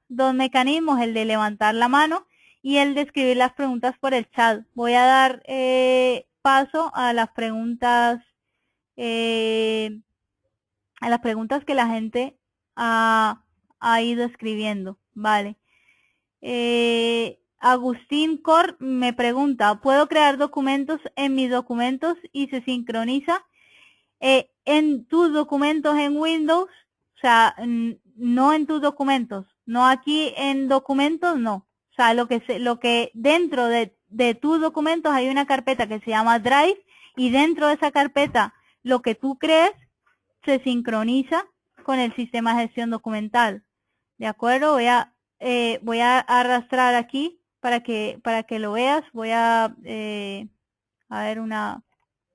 mecanismos, el de levantar la mano y el de escribir las preguntas por el chat. Voy a dar paso a las preguntas que la gente ha ido escribiendo, ¿vale? Agustín Cor me pregunta, ¿puedo crear documentos en mis documentos y se sincroniza? En tus documentos en Windows, o sea, no en tus documentos, no aquí en documentos, no. O sea, lo que dentro de tus documentos hay una carpeta que se llama Drive y dentro de esa carpeta lo que tú crees se sincroniza con el sistema de gestión documental. ¿De acuerdo? Voy a arrastrar aquí para que lo veas. Voy a ver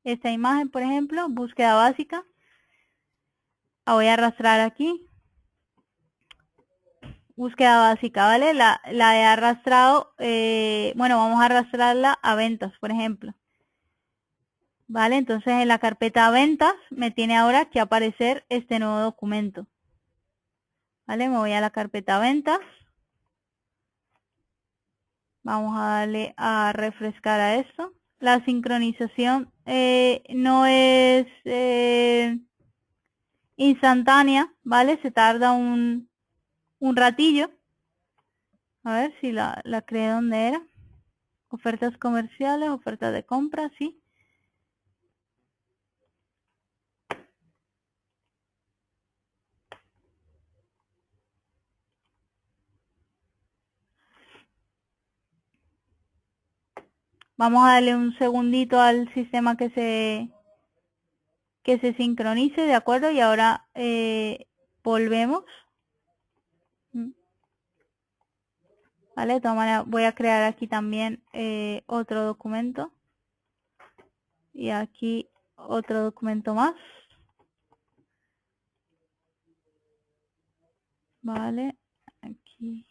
esta imagen, por ejemplo, búsqueda básica. La voy a arrastrar aquí. Búsqueda básica, ¿vale? La he arrastrado, bueno, vamos a arrastrarla a ventas, por ejemplo. ¿Vale? Entonces en la carpeta ventas me tiene ahora que aparecer este nuevo documento. ¿Vale? Me voy a la carpeta ventas. Vamos a darle a refrescar a esto. La sincronización no es instantánea, ¿vale? Se tarda un ratillo. A ver si la creé donde era. Ofertas comerciales, ofertas de compra, sí. Vamos a darle un segundito al sistema que se sincronice, ¿de acuerdo? Y ahora volvemos. ¿Vale? De todas maneras, voy a crear aquí también otro documento. Y aquí otro documento más. Vale, aquí.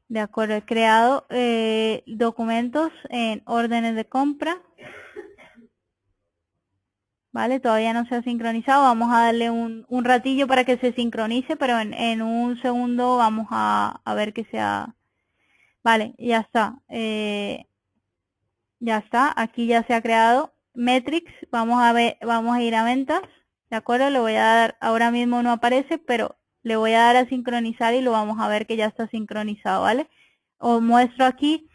De acuerdo, he creado documentos en órdenes de compra. Vale, todavía no se ha sincronizado. Vamos a darle un ratillo para que se sincronice, pero en un segundo vamos a ver que sea. Vale, ya está. Ya está, aquí ya se ha creado. Metrics, vamos a ir a ventas. De acuerdo, le voy a dar, ahora mismo no aparece, pero le voy a dar a sincronizar y lo vamos a ver que ya está sincronizado, ¿vale? Os muestro aquí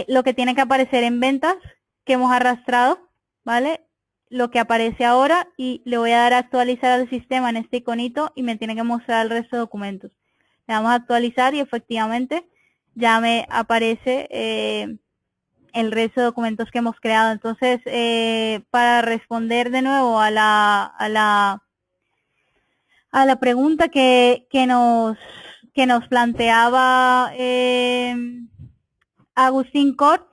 lo que tiene que aparecer en ventas que hemos arrastrado, ¿vale? Lo que aparece ahora y le voy a dar a actualizar al sistema en este iconito y me tiene que mostrar el resto de documentos. Le damos a actualizar y efectivamente ya me aparece el resto de documentos que hemos creado. Entonces, para responder de nuevo a la pregunta que nos planteaba Agustín Cort,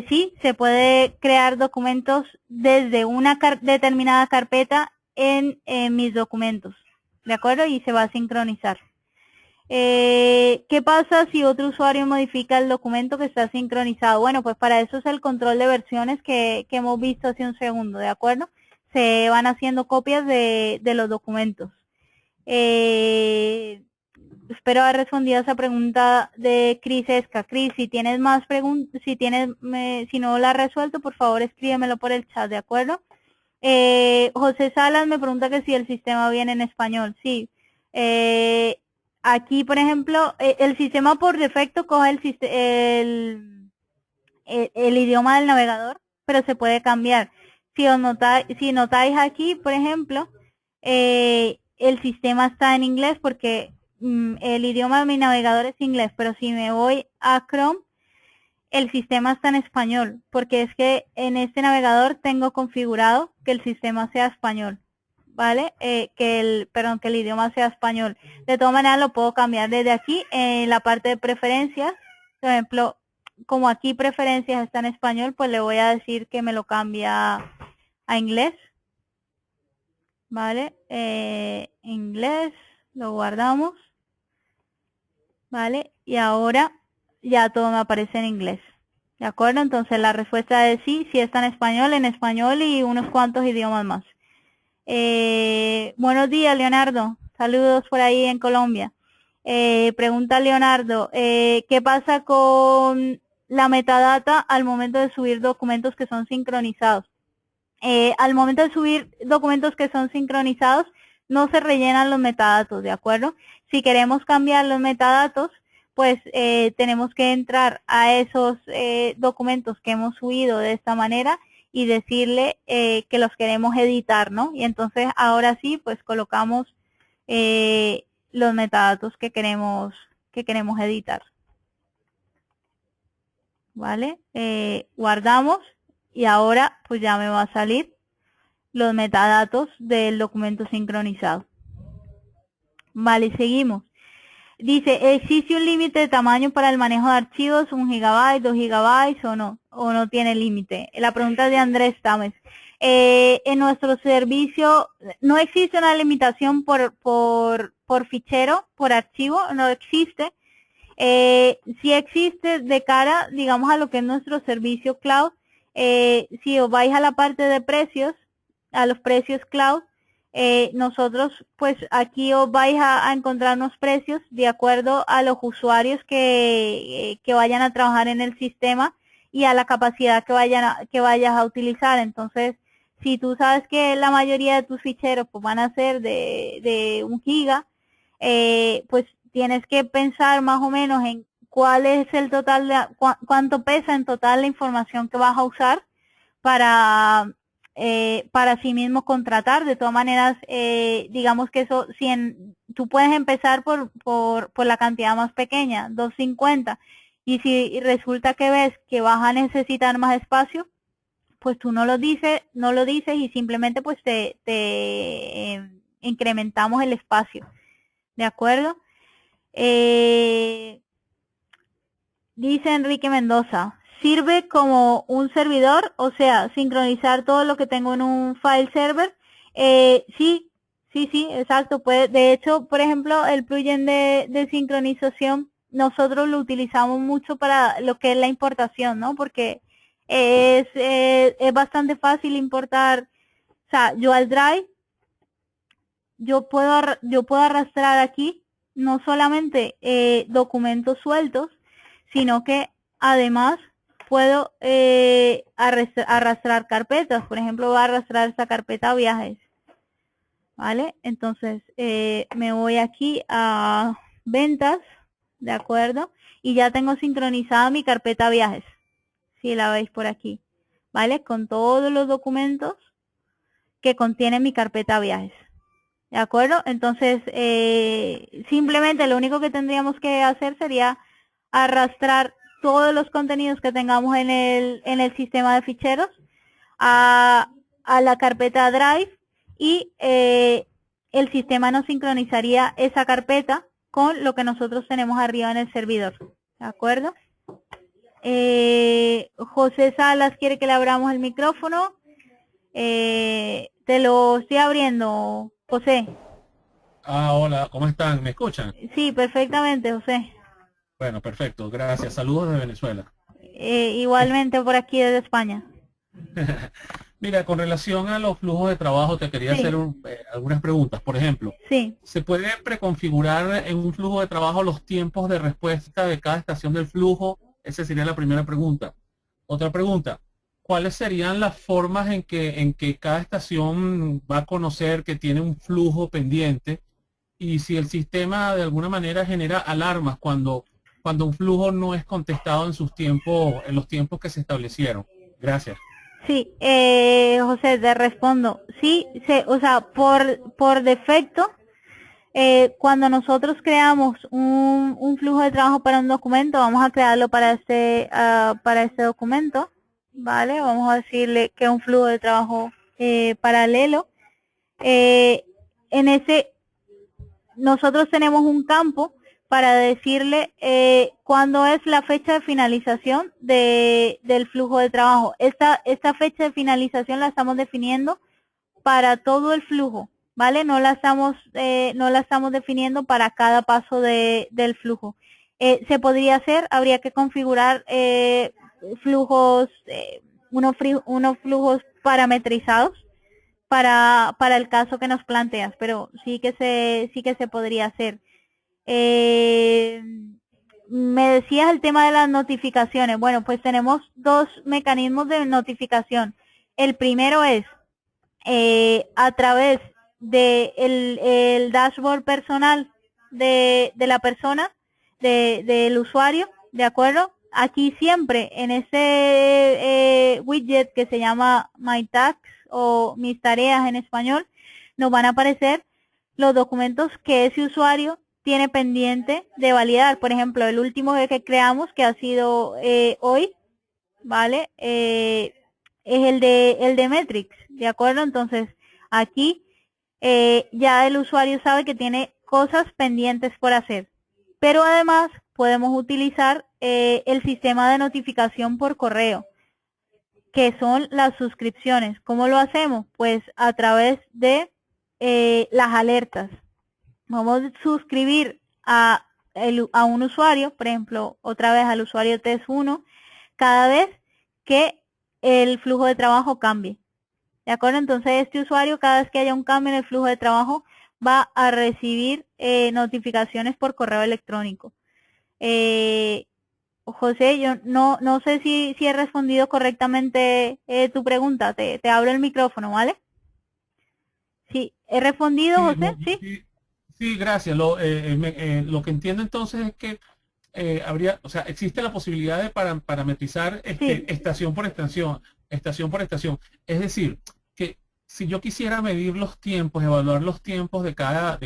sí, se puede crear documentos desde una determinada carpeta en mis documentos, ¿de acuerdo? Y se va a sincronizar. ¿Qué pasa si otro usuario modifica el documento que está sincronizado? Bueno, pues para eso es el control de versiones que hemos visto hace un segundo, ¿de acuerdo? Se van haciendo copias de los documentos. Espero haber respondido a esa pregunta de Cris Esca. Cris, si tienes más preguntas, si no la has resuelto, por favor escríbemelo por el chat, ¿de acuerdo? José Salas me pregunta que si el sistema viene en español. Sí. Aquí, por ejemplo, el sistema por defecto coge el idioma del navegador, pero se puede cambiar. Si notáis aquí, por ejemplo, el sistema está en inglés porque el idioma de mi navegador es inglés, pero si me voy a Chrome, el sistema está en español, porque es que en este navegador tengo configurado que el sistema sea español, ¿vale? Que el idioma sea español. De todas maneras lo puedo cambiar desde aquí, en la parte de preferencias, por ejemplo, como aquí preferencias está en español, pues le voy a decir que me lo cambia a inglés, ¿vale? Inglés, lo guardamos, ¿vale? Y ahora ya todo me aparece en inglés. ¿De acuerdo? Entonces la respuesta es sí, sí está en español y unos cuantos idiomas más. Buenos días, Leonardo. Saludos por ahí en Colombia. Pregunta Leonardo, ¿qué pasa con la metadata al momento de subir documentos que son sincronizados? Al momento de subir documentos que son sincronizados, no se rellenan los metadatos, ¿de acuerdo? Si queremos cambiar los metadatos, pues tenemos que entrar a esos documentos que hemos subido de esta manera y decirle que los queremos editar, ¿no? Y entonces ahora sí, pues colocamos los metadatos que queremos editar. ¿Vale? Guardamos y ahora pues ya me va a salir los metadatos del documento sincronizado. Vale, seguimos. Dice, ¿existe un límite de tamaño para el manejo de archivos, 1 GB, 2 GB o no tiene límite? La pregunta es de Andrés Tames. En nuestro servicio no existe una limitación por fichero, por archivo, no existe. Sí existe de cara, digamos, a lo que es nuestro servicio cloud. Si os vais a la parte de precios, a los precios cloud, nosotros pues aquí os vais a encontrar unos precios de acuerdo a los usuarios que vayan a trabajar en el sistema y a la capacidad que vayas a utilizar. Entonces, si tú sabes que la mayoría de tus ficheros pues van a ser de 1 giga, pues tienes que pensar más o menos en cuál es el total, cuánto pesa en total la información que vas a usar para para sí mismo contratar. De todas maneras, digamos que eso, tú puedes empezar por la cantidad más pequeña, 250, y si resulta que ves que vas a necesitar más espacio, pues tú no lo dices y simplemente pues te incrementamos el espacio, ¿de acuerdo? Dice Enrique Mendoza, ¿sirve como un servidor? O sea, sincronizar todo lo que tengo en un file server. Sí, exacto. De hecho, por ejemplo, el plugin de sincronización, nosotros lo utilizamos mucho para lo que es la importación, ¿no? Porque es bastante fácil importar. O sea, yo al Drive, yo puedo arrastrar aquí no solamente documentos sueltos, sino que además puedo arrastrar carpetas. Por ejemplo, voy a arrastrar esta carpeta viajes, ¿vale? Entonces, me voy aquí a ventas, ¿de acuerdo? Y ya tengo sincronizada mi carpeta viajes, si la veis por aquí, ¿vale? Con todos los documentos que contiene mi carpeta viajes. ¿De acuerdo? Entonces, simplemente lo único que tendríamos que hacer sería arrastrar todos los contenidos que tengamos en el sistema de ficheros a la carpeta Drive y el sistema nos sincronizaría esa carpeta con lo que nosotros tenemos arriba en el servidor. ¿De acuerdo? José Salas quiere que le abramos el micrófono. Te lo estoy abriendo, José. Hola, ¿cómo están? ¿Me escuchan? Sí, perfectamente, José. Bueno, perfecto, gracias. Saludos de Venezuela. Igualmente por aquí desde España. Mira, con relación a los flujos de trabajo, te quería hacer Sí, algunas preguntas. Por ejemplo, sí. ¿se puede preconfigurar en un flujo de trabajo los tiempos de respuesta de cada estación del flujo? Esa sería la primera pregunta. Otra pregunta, ¿cuáles serían las formas en que cada estación va a conocer que tiene un flujo pendiente? Y si el sistema de alguna manera genera alarmas cuando un flujo no es contestado en sus tiempos, en los tiempos que se establecieron. Gracias. Sí, José, te respondo. Sí, o sea, por defecto, cuando nosotros creamos un flujo de trabajo para un documento, vamos a crearlo para este documento, ¿vale? Vamos a decirle que es un flujo de trabajo paralelo. En ese, nosotros tenemos un campo para decirle cuándo es la fecha de finalización del flujo de trabajo. Esta fecha de finalización la estamos definiendo para todo el flujo, ¿vale? No la estamos definiendo para cada paso del flujo. Se podría hacer, habría que configurar flujos, unos flujos parametrizados para el caso que nos planteas, pero sí que se podría hacer. Me decías el tema de las notificaciones. Bueno, pues tenemos dos mecanismos de notificación. El primero es a través del dashboard personal de la persona, del usuario, ¿de acuerdo? Aquí siempre en ese widget que se llama My Tasks o Mis Tareas en español, nos van a aparecer los documentos que ese usuario tiene pendiente de validar. Por ejemplo, el último que creamos, que ha sido hoy, ¿vale? Es el de Metrics, ¿de acuerdo? Entonces, aquí ya el usuario sabe que tiene cosas pendientes por hacer. Pero además podemos utilizar el sistema de notificación por correo, que son las suscripciones. ¿Cómo lo hacemos? Pues a través de las alertas. Vamos a suscribir a un usuario, por ejemplo, otra vez al usuario test1, cada vez que el flujo de trabajo cambie. ¿De acuerdo? Entonces este usuario, cada vez que haya un cambio en el flujo de trabajo, va a recibir notificaciones por correo electrónico. José, yo no sé si he respondido correctamente tu pregunta. Te abro el micrófono, ¿vale? Sí, ¿he respondido, Sí, José? Sí. sí, sí, gracias. Lo que entiendo entonces es que o sea, existe la posibilidad de parametrizar Sí. estación por estación, estación por estación. Es decir, si yo quisiera medir los tiempos, evaluar los tiempos de cada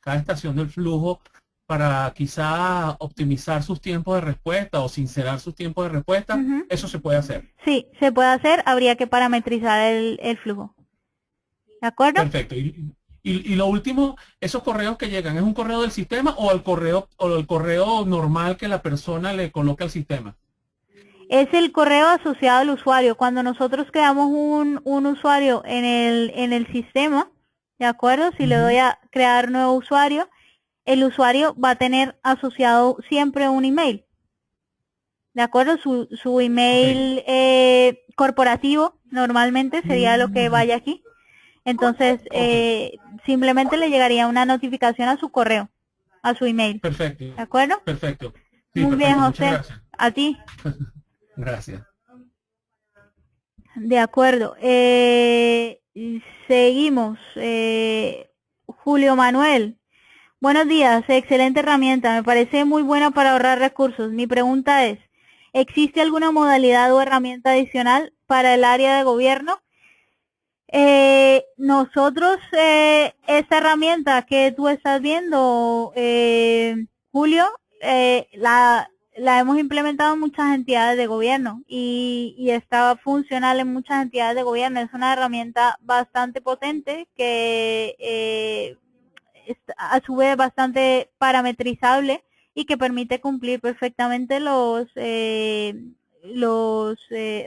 estación del flujo para quizá optimizar sus tiempos de respuesta o sincerar sus tiempos de respuesta, eso se puede hacer. Sí, se puede hacer, habría que parametrizar el flujo. ¿De acuerdo? Perfecto. Y lo último, esos correos que llegan, ¿es un correo del sistema o el correo normal que la persona le coloca al sistema? Es el correo asociado al usuario. Cuando nosotros creamos un usuario en el sistema, ¿de acuerdo? Si le doy a crear nuevo usuario, el usuario va a tener asociado siempre un email. ¿De acuerdo? Su email corporativo normalmente sería lo que vaya aquí. Entonces, simplemente le llegaría una notificación a su correo, a su email. Perfecto. ¿De acuerdo? Perfecto. Sí, Muy perfecto. bien, Muchas José. gracias. A ti. Gracias. De acuerdo. Seguimos. Julio Manuel. Buenos días. Excelente herramienta. Me parece muy buena para ahorrar recursos. Mi pregunta es, ¿existe alguna modalidad o herramienta adicional para el área de gobierno? Nosotros, esta herramienta que tú estás viendo, Julio, la hemos implementado en muchas entidades de gobierno y está funcional en muchas entidades de gobierno. Es una herramienta bastante potente que es a su vez bastante parametrizable y que permite cumplir perfectamente los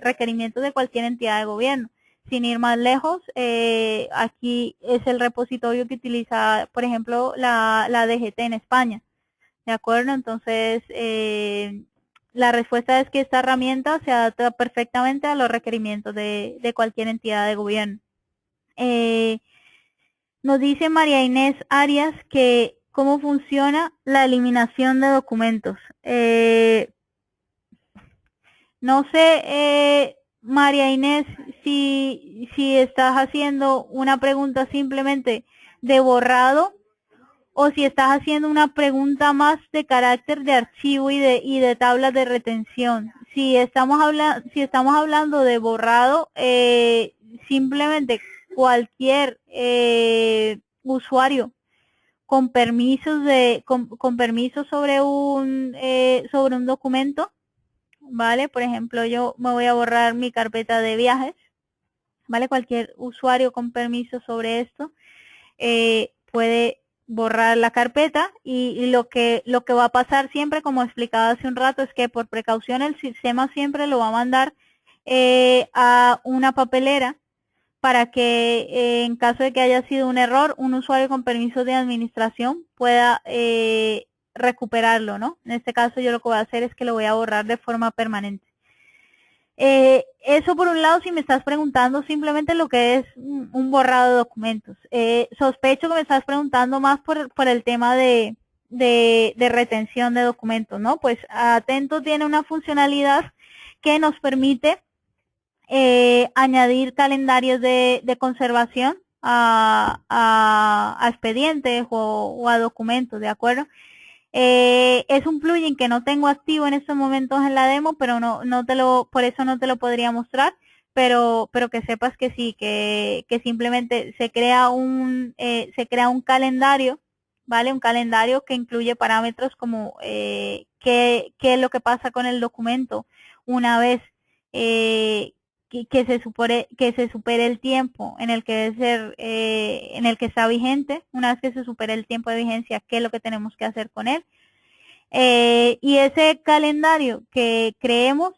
requerimientos de cualquier entidad de gobierno. Sin ir más lejos, aquí es el repositorio que utiliza, por ejemplo, la DGT en España. ¿De acuerdo? Entonces, la respuesta es que esta herramienta se adapta perfectamente a los requerimientos de cualquier entidad de gobierno. Nos dice María Inés Arias que cómo funciona la eliminación de documentos. No sé, María Inés, si estás haciendo una pregunta simplemente de borrado o si estás haciendo una pregunta más de carácter de archivo y de tablas de retención. Si estamos hablando de borrado, simplemente cualquier usuario con permisos con permisos sobre un documento, ¿vale? Por ejemplo, yo me voy a borrar mi carpeta de viajes, ¿vale? Cualquier usuario con permiso sobre esto puede borrar la carpeta y lo que va a pasar siempre, como explicaba hace un rato, es que por precaución el sistema siempre lo va a mandar a una papelera para que en caso de que haya sido un error, un usuario con permiso de administración pueda recuperarlo, ¿no? En este caso yo lo que voy a hacer es que lo voy a borrar de forma permanente. Eso por un lado, si me estás preguntando simplemente lo que es un borrado de documentos. Sospecho que me estás preguntando más por el tema de retención de documentos, ¿no? Pues Atento tiene una funcionalidad que nos permite añadir calendarios de conservación a expedientes o a documentos, ¿de acuerdo? Es un plugin que no tengo activo en estos momentos en la demo, pero por eso no te lo podría mostrar, pero que sepas que sí, que simplemente se crea un calendario, ¿vale? Un calendario que incluye parámetros como qué es lo que pasa con el documento una vez que se supere el tiempo en el que debe ser, en el que está vigente. Una vez que se supere el tiempo de vigencia, qué es lo que tenemos que hacer con él. Y ese calendario que creemos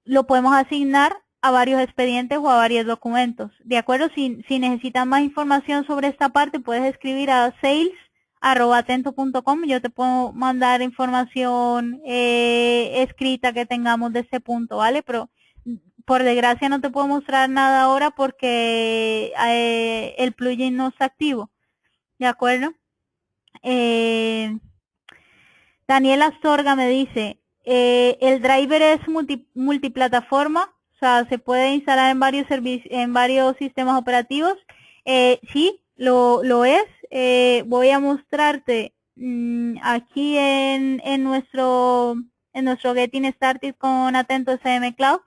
lo podemos asignar a varios expedientes o a varios documentos. ¿De acuerdo? Si necesitan más información sobre esta parte, puedes escribir a sales@atento.com. Yo te puedo mandar información escrita que tengamos de este punto, ¿vale? Pero por desgracia no te puedo mostrar nada ahora porque el plugin no está activo. ¿De acuerdo? Daniel Astorga me dice, el driver es multiplataforma, o sea, se puede instalar en varios sistemas operativos. Sí, lo es. Voy a mostrarte aquí en nuestro Getting Started con Atento SM Cloud.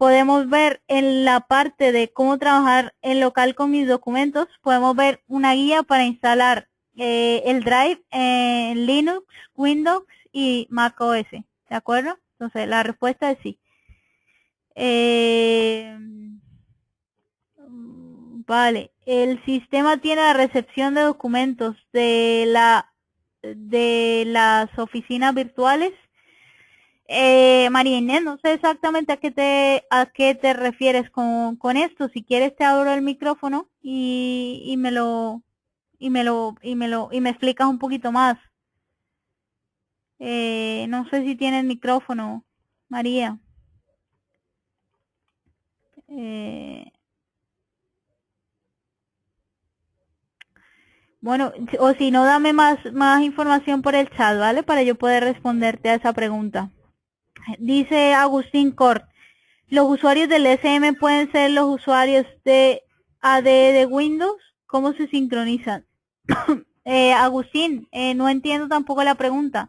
podemos ver en la parte de cómo trabajar en local con mis documentos, podemos ver una guía para instalar el Drive en Linux, Windows y Mac OS, ¿de acuerdo? Entonces, la respuesta es sí. Vale, el sistema tiene la recepción de documentos de las oficinas virtuales. María Inés, no sé exactamente a qué te refieres con esto. Si quieres te abro el micrófono y me explicas un poquito más. No sé si tienes micrófono, María. Bueno, o si no, dame más información por el chat, ¿vale? Para yo poder responderte a esa pregunta. Dice Agustín Cort, ¿los usuarios del SM pueden ser los usuarios de AD de Windows? ¿Cómo se sincronizan? Agustín, no entiendo tampoco la pregunta.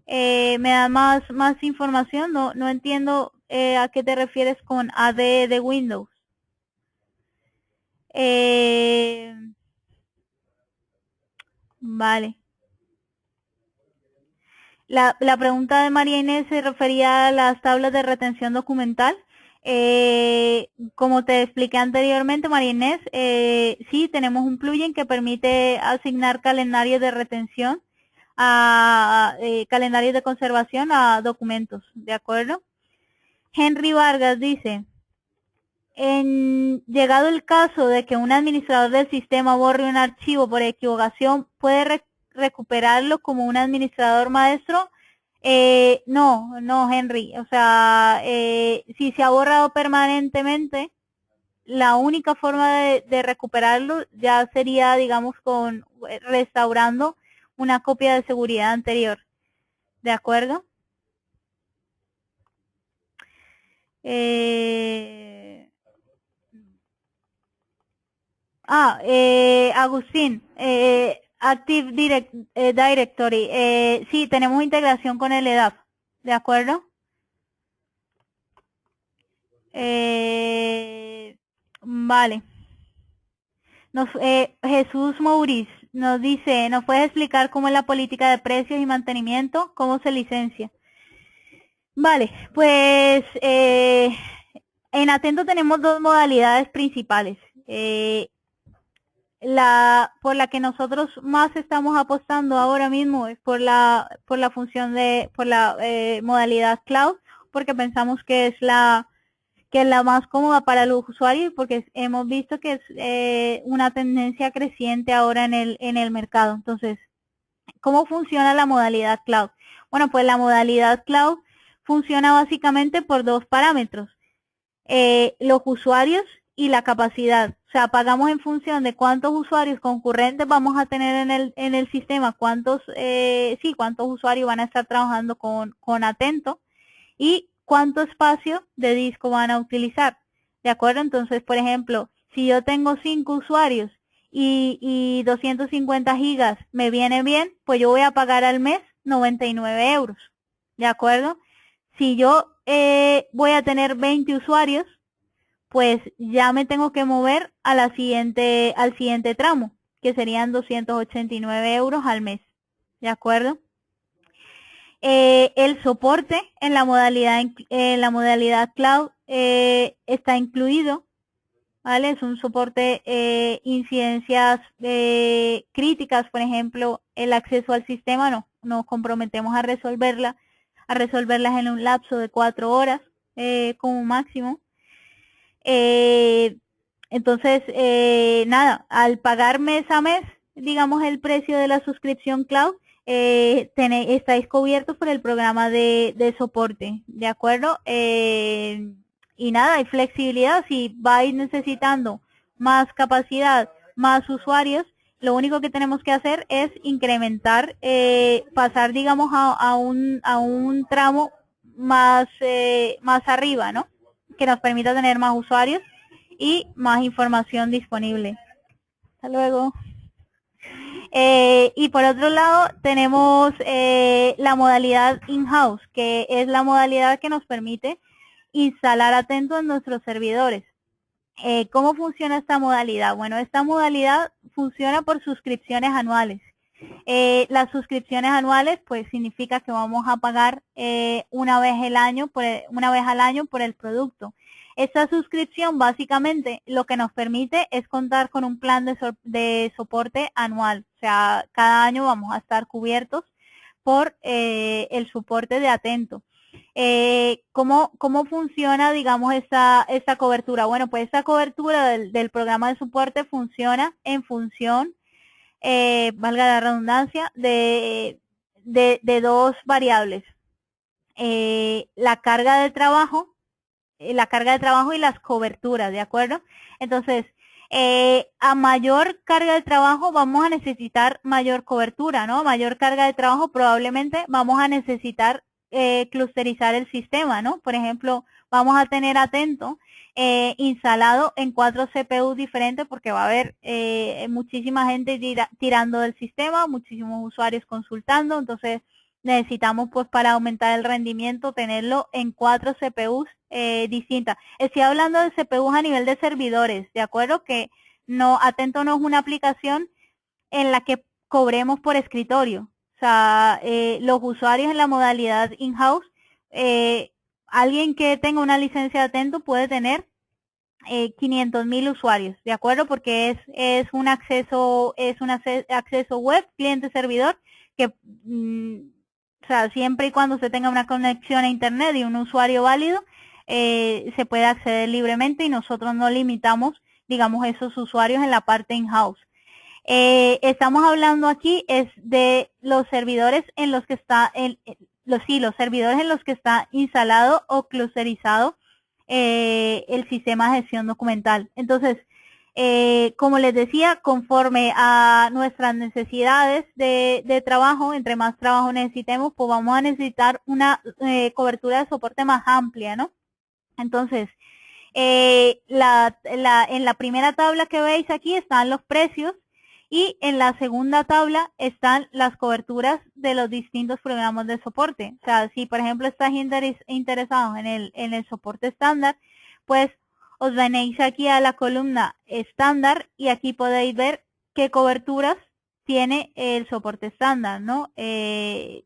¿Me da más información? No entiendo a qué te refieres con AD de Windows. Vale. La pregunta de María Inés se refería a las tablas de retención documental. Como te expliqué anteriormente, María Inés, sí, tenemos un plugin que permite asignar calendarios de retención calendarios de conservación a documentos, ¿de acuerdo? Henry Vargas dice, llegado el caso de que un administrador del sistema borre un archivo por equivocación, ¿puede recuperarlo como un administrador maestro? No, Henry. O sea, si se ha borrado permanentemente, la única forma de recuperarlo ya sería, digamos, restaurando una copia de seguridad anterior. ¿De acuerdo? Agustín, Active Directory. Sí, tenemos integración con el EDAP. ¿De acuerdo? Vale. Jesús Mauriz nos dice, ¿nos puedes explicar cómo es la política de precios y mantenimiento? ¿Cómo se licencia? Vale, pues en Atento tenemos dos modalidades principales. Por la que nosotros más estamos apostando ahora mismo es por la modalidad cloud, porque pensamos que es la más cómoda para los usuarios, porque hemos visto que es una tendencia creciente ahora en el mercado. Entonces, ¿cómo funciona la modalidad cloud? Bueno, pues la modalidad cloud funciona básicamente por dos parámetros, los usuarios y la capacidad. O sea, pagamos en función de cuántos usuarios concurrentes vamos a tener en el sistema, cuántos usuarios van a estar trabajando con Atento y cuánto espacio de disco van a utilizar. ¿De acuerdo? Entonces, por ejemplo, si yo tengo 5 usuarios y 250 gigas me viene bien, pues yo voy a pagar al mes 99 euros. ¿De acuerdo? Si yo voy a tener 20 usuarios, pues ya me tengo que mover al siguiente tramo, que serían 289 euros al mes. ¿De acuerdo? El soporte en la modalidad cloud está incluido, ¿vale? Es un soporte incidencias críticas, por ejemplo, el acceso al sistema, nos comprometemos a resolverlas en un lapso de 4 horas como máximo. Entonces, nada, al pagar mes a mes, digamos, el precio de la suscripción cloud, estáis cubiertos por el programa de soporte, ¿de acuerdo? Y nada, hay flexibilidad. Si vais necesitando más capacidad, más usuarios, lo único que tenemos que hacer es incrementar, pasar, digamos, a un tramo más arriba, ¿no? Que nos permita tener más usuarios y más información disponible. Hasta luego. Y por otro lado tenemos la modalidad in-house, que es la modalidad que nos permite instalar Atento en nuestros servidores. ¿Cómo funciona esta modalidad? Bueno, esta modalidad funciona por suscripciones anuales. Las suscripciones anuales, pues significa que vamos a pagar una vez al año por el producto. Esta suscripción básicamente lo que nos permite es contar con un plan de soporte anual. O sea, cada año vamos a estar cubiertos por el soporte de Atento. ¿Cómo funciona, digamos, esta cobertura? Bueno, pues esta cobertura del programa de soporte funciona en función, valga la redundancia, de dos variables. La carga de trabajo y las coberturas, ¿de acuerdo? Entonces, a mayor carga de trabajo vamos a necesitar mayor cobertura, ¿no? Mayor carga de trabajo probablemente vamos a necesitar clusterizar el sistema, ¿no? Por ejemplo, vamos a tener Atento instalado en 4 CPU diferentes porque va a haber muchísima gente tirando del sistema, muchísimos usuarios consultando, entonces necesitamos, pues, para aumentar el rendimiento, tenerlo en 4 CPUs distintas. Estoy hablando de CPUs a nivel de servidores, ¿de acuerdo? Que no, Atento no es una aplicación en la que cobremos por escritorio. O sea, los usuarios en la modalidad in-house, alguien que tenga una licencia de Atento puede tener 500.000 usuarios, ¿de acuerdo? Porque es un acceso web, cliente-servidor, que o sea, siempre y cuando se tenga una conexión a internet y un usuario válido, se puede acceder libremente y nosotros no limitamos, digamos, esos usuarios en la parte in-house. Estamos hablando aquí es de los servidores en los que está, los servidores en los que está instalado o clusterizado el sistema de gestión documental. Entonces, como les decía, conforme a nuestras necesidades de trabajo, entre más trabajo necesitemos, pues vamos a necesitar una cobertura de soporte más amplia, ¿no? Entonces, en la primera tabla que veis aquí están los precios y en la segunda tabla están las coberturas de los distintos programas de soporte. O sea, si por ejemplo estás interesados en el soporte estándar, pues os venéis aquí a la columna estándar y aquí podéis ver qué coberturas tiene el soporte estándar, ¿no? El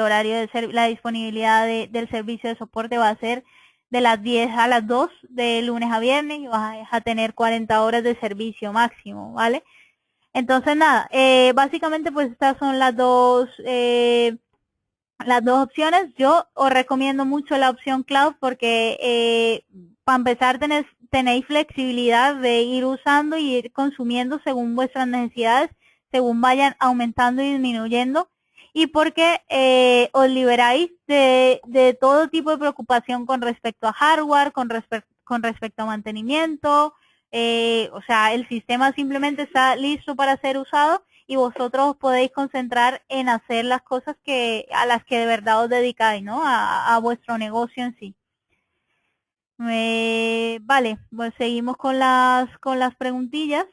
horario de la disponibilidad del servicio de soporte va a ser de las 10 a las 2 de lunes a viernes y vas a tener 40 horas de servicio máximo, ¿vale? Entonces, nada, básicamente pues estas son las dos opciones. Yo os recomiendo mucho la opción Cloud porque para empezar tenéis flexibilidad de ir usando y ir consumiendo según vuestras necesidades, según vayan aumentando y disminuyendo, y porque os liberáis de todo tipo de preocupación con respecto a hardware, con respecto a mantenimiento. O sea, el sistema simplemente está listo para ser usado y vosotros os podéis concentrar en hacer las cosas a las que de verdad os dedicáis, ¿no? A vuestro negocio en sí. Vale, pues seguimos con las preguntillas.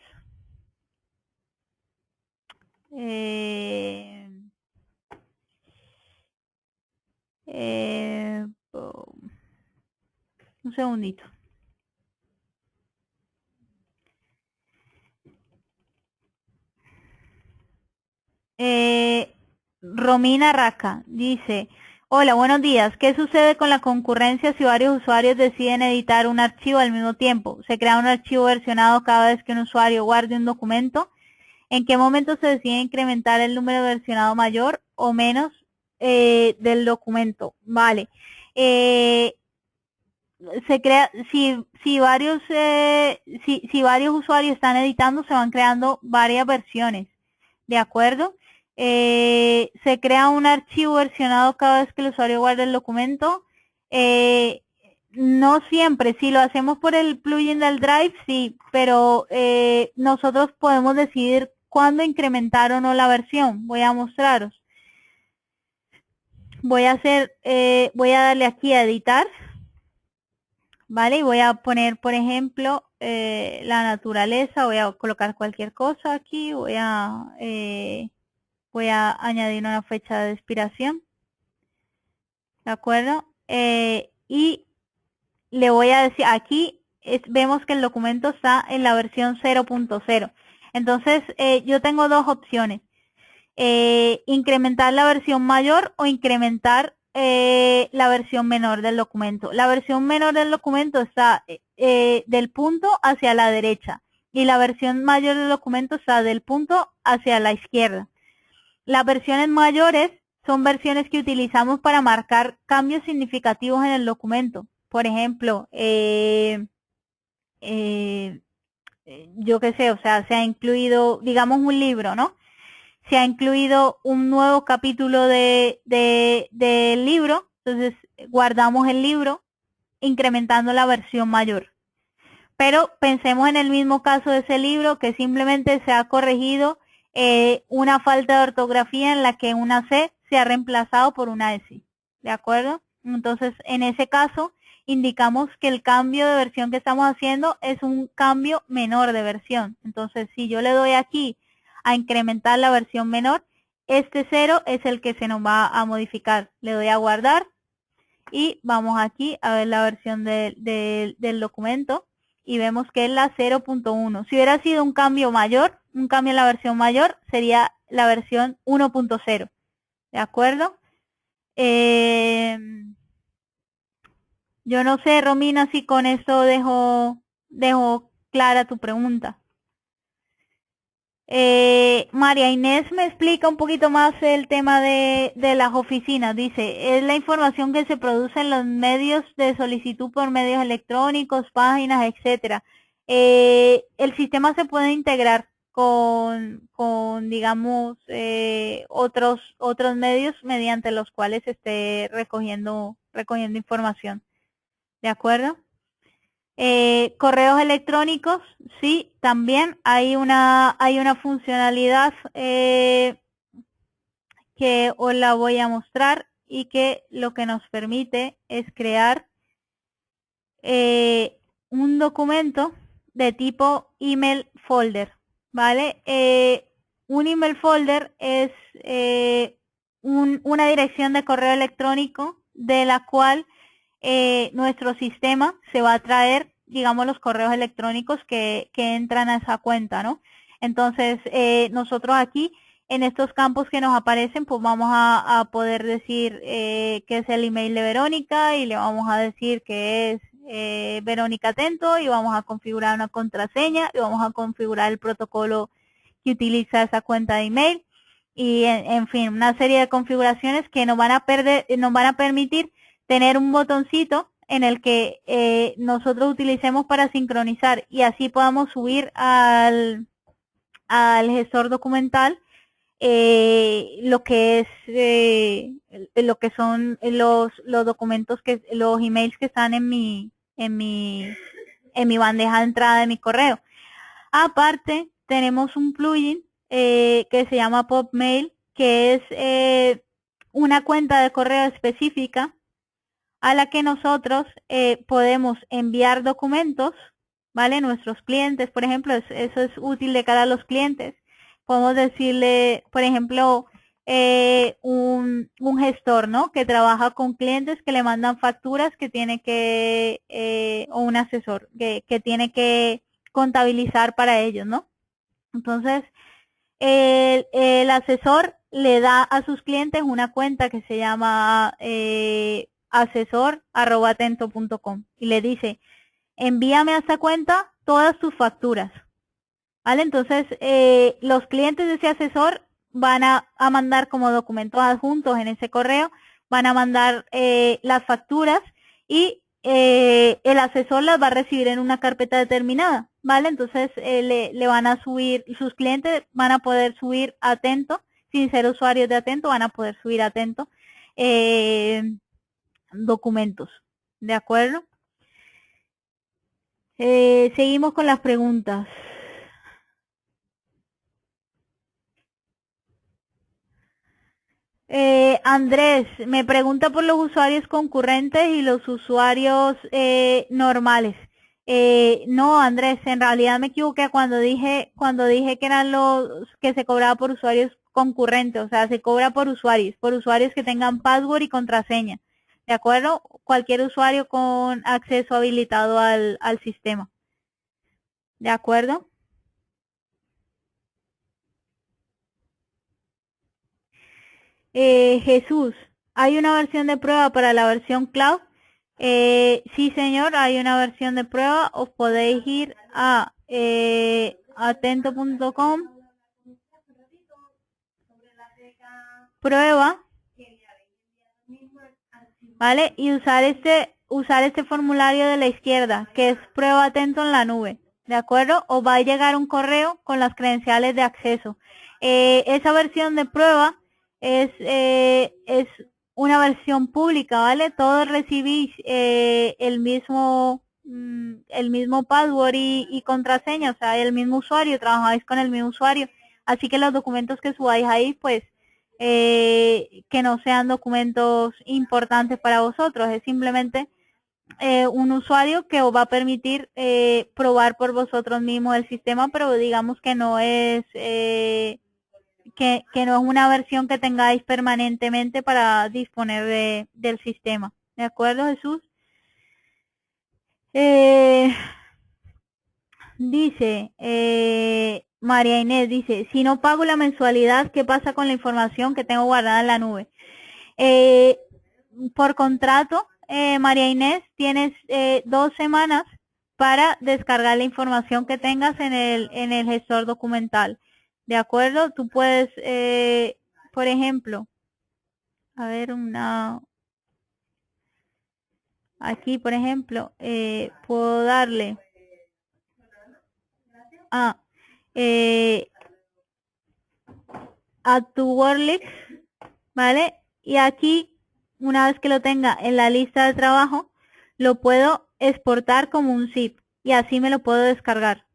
Un segundito. Romina Raca dice: hola, buenos días. ¿Qué sucede con la concurrencia si varios usuarios deciden editar un archivo al mismo tiempo? ¿Se crea un archivo versionado cada vez que un usuario guarde un documento? ¿En qué momento se decide incrementar el número versionado mayor o menos del documento? Vale. Se crea, si varios usuarios están editando, se van creando varias versiones, ¿de acuerdo? Se crea un archivo versionado cada vez que el usuario guarda el documento. No siempre, si lo hacemos por el plugin del Drive, sí, pero nosotros podemos decidir cuándo incrementar o no la versión. Voy a mostraros. Voy a darle aquí a editar, ¿vale? Y voy a poner, por ejemplo, la naturaleza. Voy a colocar cualquier cosa aquí. Voy a añadir una fecha de expiración, ¿de acuerdo? y le voy a decir, aquí vemos que el documento está en la versión 0.0. Entonces, yo tengo dos opciones. Incrementar la versión mayor o incrementar la versión menor del documento. La versión menor del documento está del punto hacia la derecha y la versión mayor del documento está del punto hacia la izquierda. Las versiones mayores son versiones que utilizamos para marcar cambios significativos en el documento. Por ejemplo, yo qué sé, o sea, se ha incluido, digamos, un libro, ¿no? Se ha incluido un nuevo capítulo del libro, entonces guardamos el libro incrementando la versión mayor. Pero pensemos en el mismo caso de ese libro que simplemente se ha corregido una falta de ortografía en la que una C se ha reemplazado por una S, ¿de acuerdo? Entonces, en ese caso, indicamos que el cambio de versión que estamos haciendo es un cambio menor de versión. Entonces, si yo le doy aquí a incrementar la versión menor, este 0 es el que se nos va a modificar. Le doy a guardar y vamos aquí a ver la versión del documento y vemos que es la 0.1. Si hubiera sido un cambio mayor, un cambio en la versión mayor, sería la versión 1.0. ¿De acuerdo? Yo no sé, Romina, si con eso dejo clara tu pregunta. María Inés me explica un poquito más el tema de las oficinas. Dice, es la información que se produce en los medios de solicitud por medios electrónicos, páginas, etcétera. El sistema se puede integrar con digamos, otros medios mediante los cuales se esté recogiendo información. ¿De acuerdo? Correos electrónicos, sí, también hay una funcionalidad que os la voy a mostrar y que lo que nos permite es crear un documento de tipo email folder, ¿vale? Un email folder es una dirección de correo electrónico de la cual nuestro sistema se va a traer, digamos, los correos electrónicos que entran a esa cuenta, ¿no? Entonces, nosotros aquí, en estos campos que nos aparecen, pues vamos a poder decir que es el email de Verónica y le vamos a decir que es Verónica Atento y vamos a configurar una contraseña y vamos a configurar el protocolo que utiliza esa cuenta de email y, en fin, una serie de configuraciones que nos van a permitir tener un botoncito en el que nosotros utilicemos para sincronizar y así podamos subir al gestor documental lo que son los documentos los emails que están en mi bandeja de entrada de mi correo. Aparte, tenemos un plugin que se llama PopMail, que es una cuenta de correo específica a la que nosotros podemos enviar documentos, ¿vale? Nuestros clientes, por ejemplo, eso es útil de cara a los clientes. Podemos decirle, por ejemplo, un gestor, ¿no? Que trabaja con clientes que le mandan facturas que tiene que, o un asesor que tiene que contabilizar para ellos, ¿no? Entonces, el asesor le da a sus clientes una cuenta que se llama asesor@atento.com y le dice, envíame a esta cuenta todas tus facturas, ¿vale? Entonces, los clientes de ese asesor van a mandar como documentos adjuntos en ese correo, van a mandar las facturas y el asesor las va a recibir en una carpeta determinada, ¿vale? Entonces, le van a subir, sus clientes van a poder subir a Atento, sin ser usuarios de Atento, van a poder subir a Atento documentos, ¿de acuerdo? Seguimos con las preguntas. Andrés, me pregunta por los usuarios concurrentes y los usuarios normales. No, Andrés, en realidad me equivoqué cuando dije que eran los que se cobraba por usuarios concurrentes, o sea, se cobra por usuarios que tengan password y contraseña, ¿de acuerdo? Cualquier usuario con acceso habilitado al sistema, ¿de acuerdo? Jesús, ¿hay una versión de prueba para la versión cloud? Sí, señor, hay una versión de prueba. Os podéis ir a atento.com, prueba, ¿vale? Y usar este formulario de la izquierda, que es prueba atento en la nube, ¿de acuerdo? Os va a llegar un correo con las credenciales de acceso. Esa versión de prueba es una versión pública, ¿vale? Todos recibís el mismo password y contraseña, o sea, el mismo usuario, trabajáis con el mismo usuario, así que los documentos que subáis ahí, pues, que no sean documentos importantes para vosotros, es simplemente un usuario que os va a permitir probar por vosotros mismos el sistema, pero digamos que no es que no es una versión que tengáis permanentemente para disponer del sistema. ¿De acuerdo, Jesús? Dice, María Inés dice, si no pago la mensualidad, ¿qué pasa con la información que tengo guardada en la nube? Por contrato, María Inés, tienes 2 semanas para descargar la información que tengas en el gestor documental. ¿De acuerdo? Tú puedes, por ejemplo, a ver, aquí, por ejemplo, puedo darle a tu Worklex, ¿vale? Y aquí, una vez que lo tenga en la lista de trabajo, lo puedo exportar como un zip y así me lo puedo descargar.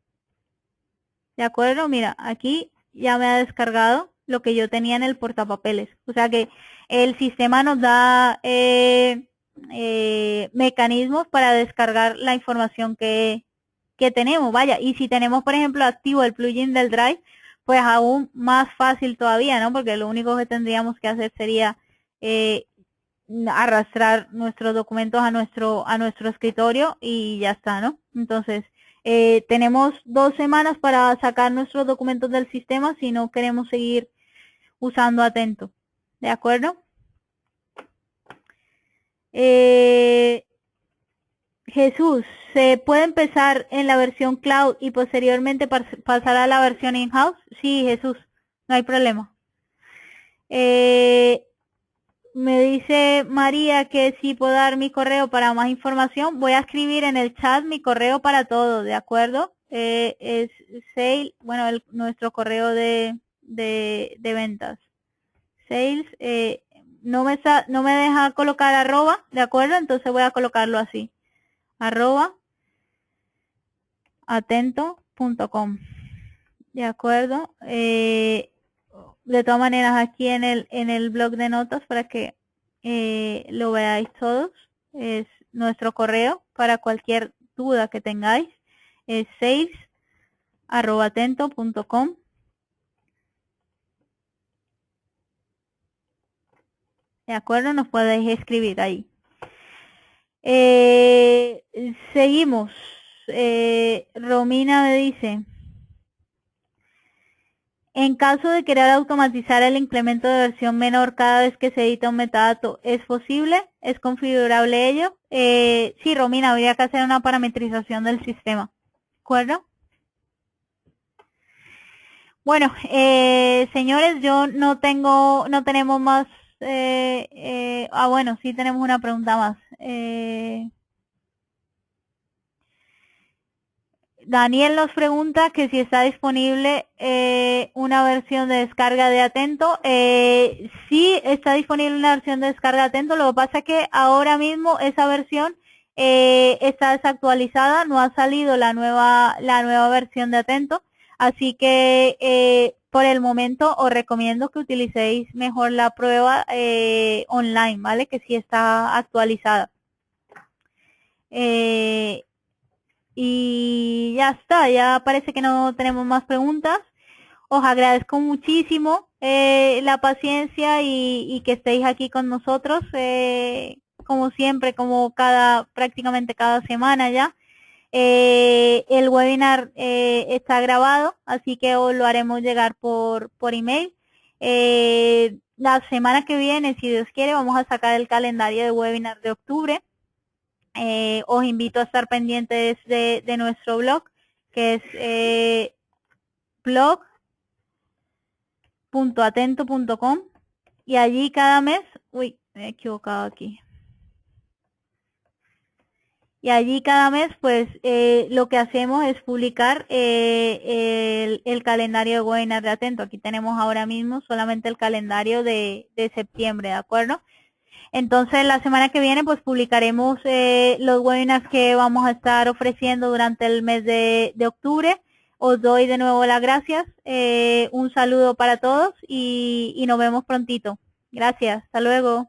¿De acuerdo? Mira, aquí ya me ha descargado lo que yo tenía en el portapapeles. O sea que el sistema nos da mecanismos para descargar la información que tenemos. Vaya, y si tenemos, por ejemplo, activo el plugin del Drive, pues aún más fácil todavía, ¿no? Porque lo único que tendríamos que hacer sería arrastrar nuestros documentos a nuestro escritorio y ya está, ¿no? Entonces, tenemos 2 semanas para sacar nuestros documentos del sistema si no queremos seguir usando Atento. ¿De acuerdo? Jesús, ¿se puede empezar en la versión cloud y posteriormente pasar a la versión in-house? Sí, Jesús, no hay problema. Me dice María que si puedo dar mi correo para más información. Voy a escribir en el chat mi correo para todo, ¿de acuerdo? Es sales, bueno, nuestro correo de ventas. Sales, no me deja colocar arroba, ¿de acuerdo? Entonces voy a colocarlo así. Arroba atento.com. ¿De acuerdo? De todas maneras, aquí en el blog de notas para que lo veáis todos, es nuestro correo para cualquier duda que tengáis, es sales@atento.com. ¿De acuerdo? Nos podéis escribir ahí. Seguimos. Romina me dice, en caso de querer automatizar el incremento de versión menor cada vez que se edita un metadato, ¿es posible? ¿Es configurable ello? Sí, Romina, habría que hacer una parametrización del sistema. ¿De acuerdo? Bueno, señores, no tenemos más. Bueno, sí tenemos una pregunta más. Daniel nos pregunta que si está disponible una versión de descarga de Atento. Sí está disponible una versión de descarga de Atento, lo que pasa es que ahora mismo esa versión está desactualizada, no ha salido la nueva versión de Atento, así que por el momento os recomiendo que utilicéis mejor la prueba online, ¿vale? Que sí está actualizada. Y ya está, ya parece que no tenemos más preguntas. Os agradezco muchísimo la paciencia y que estéis aquí con nosotros como siempre, como prácticamente cada semana ya. El webinar está grabado, así que os lo haremos llegar por email. La semana que viene, si Dios quiere, vamos a sacar el calendario de webinar de octubre. Os invito a estar pendientes de nuestro blog, que es blog.atento.com, y allí cada mes, uy, me he equivocado aquí. Y allí cada mes, pues, lo que hacemos es publicar el calendario de webinar de Atento. Aquí tenemos ahora mismo solamente el calendario de septiembre, ¿de acuerdo? Entonces, la semana que viene, pues, publicaremos los webinars que vamos a estar ofreciendo durante el mes de octubre. Os doy de nuevo las gracias. Un saludo para todos y nos vemos prontito. Gracias. Hasta luego.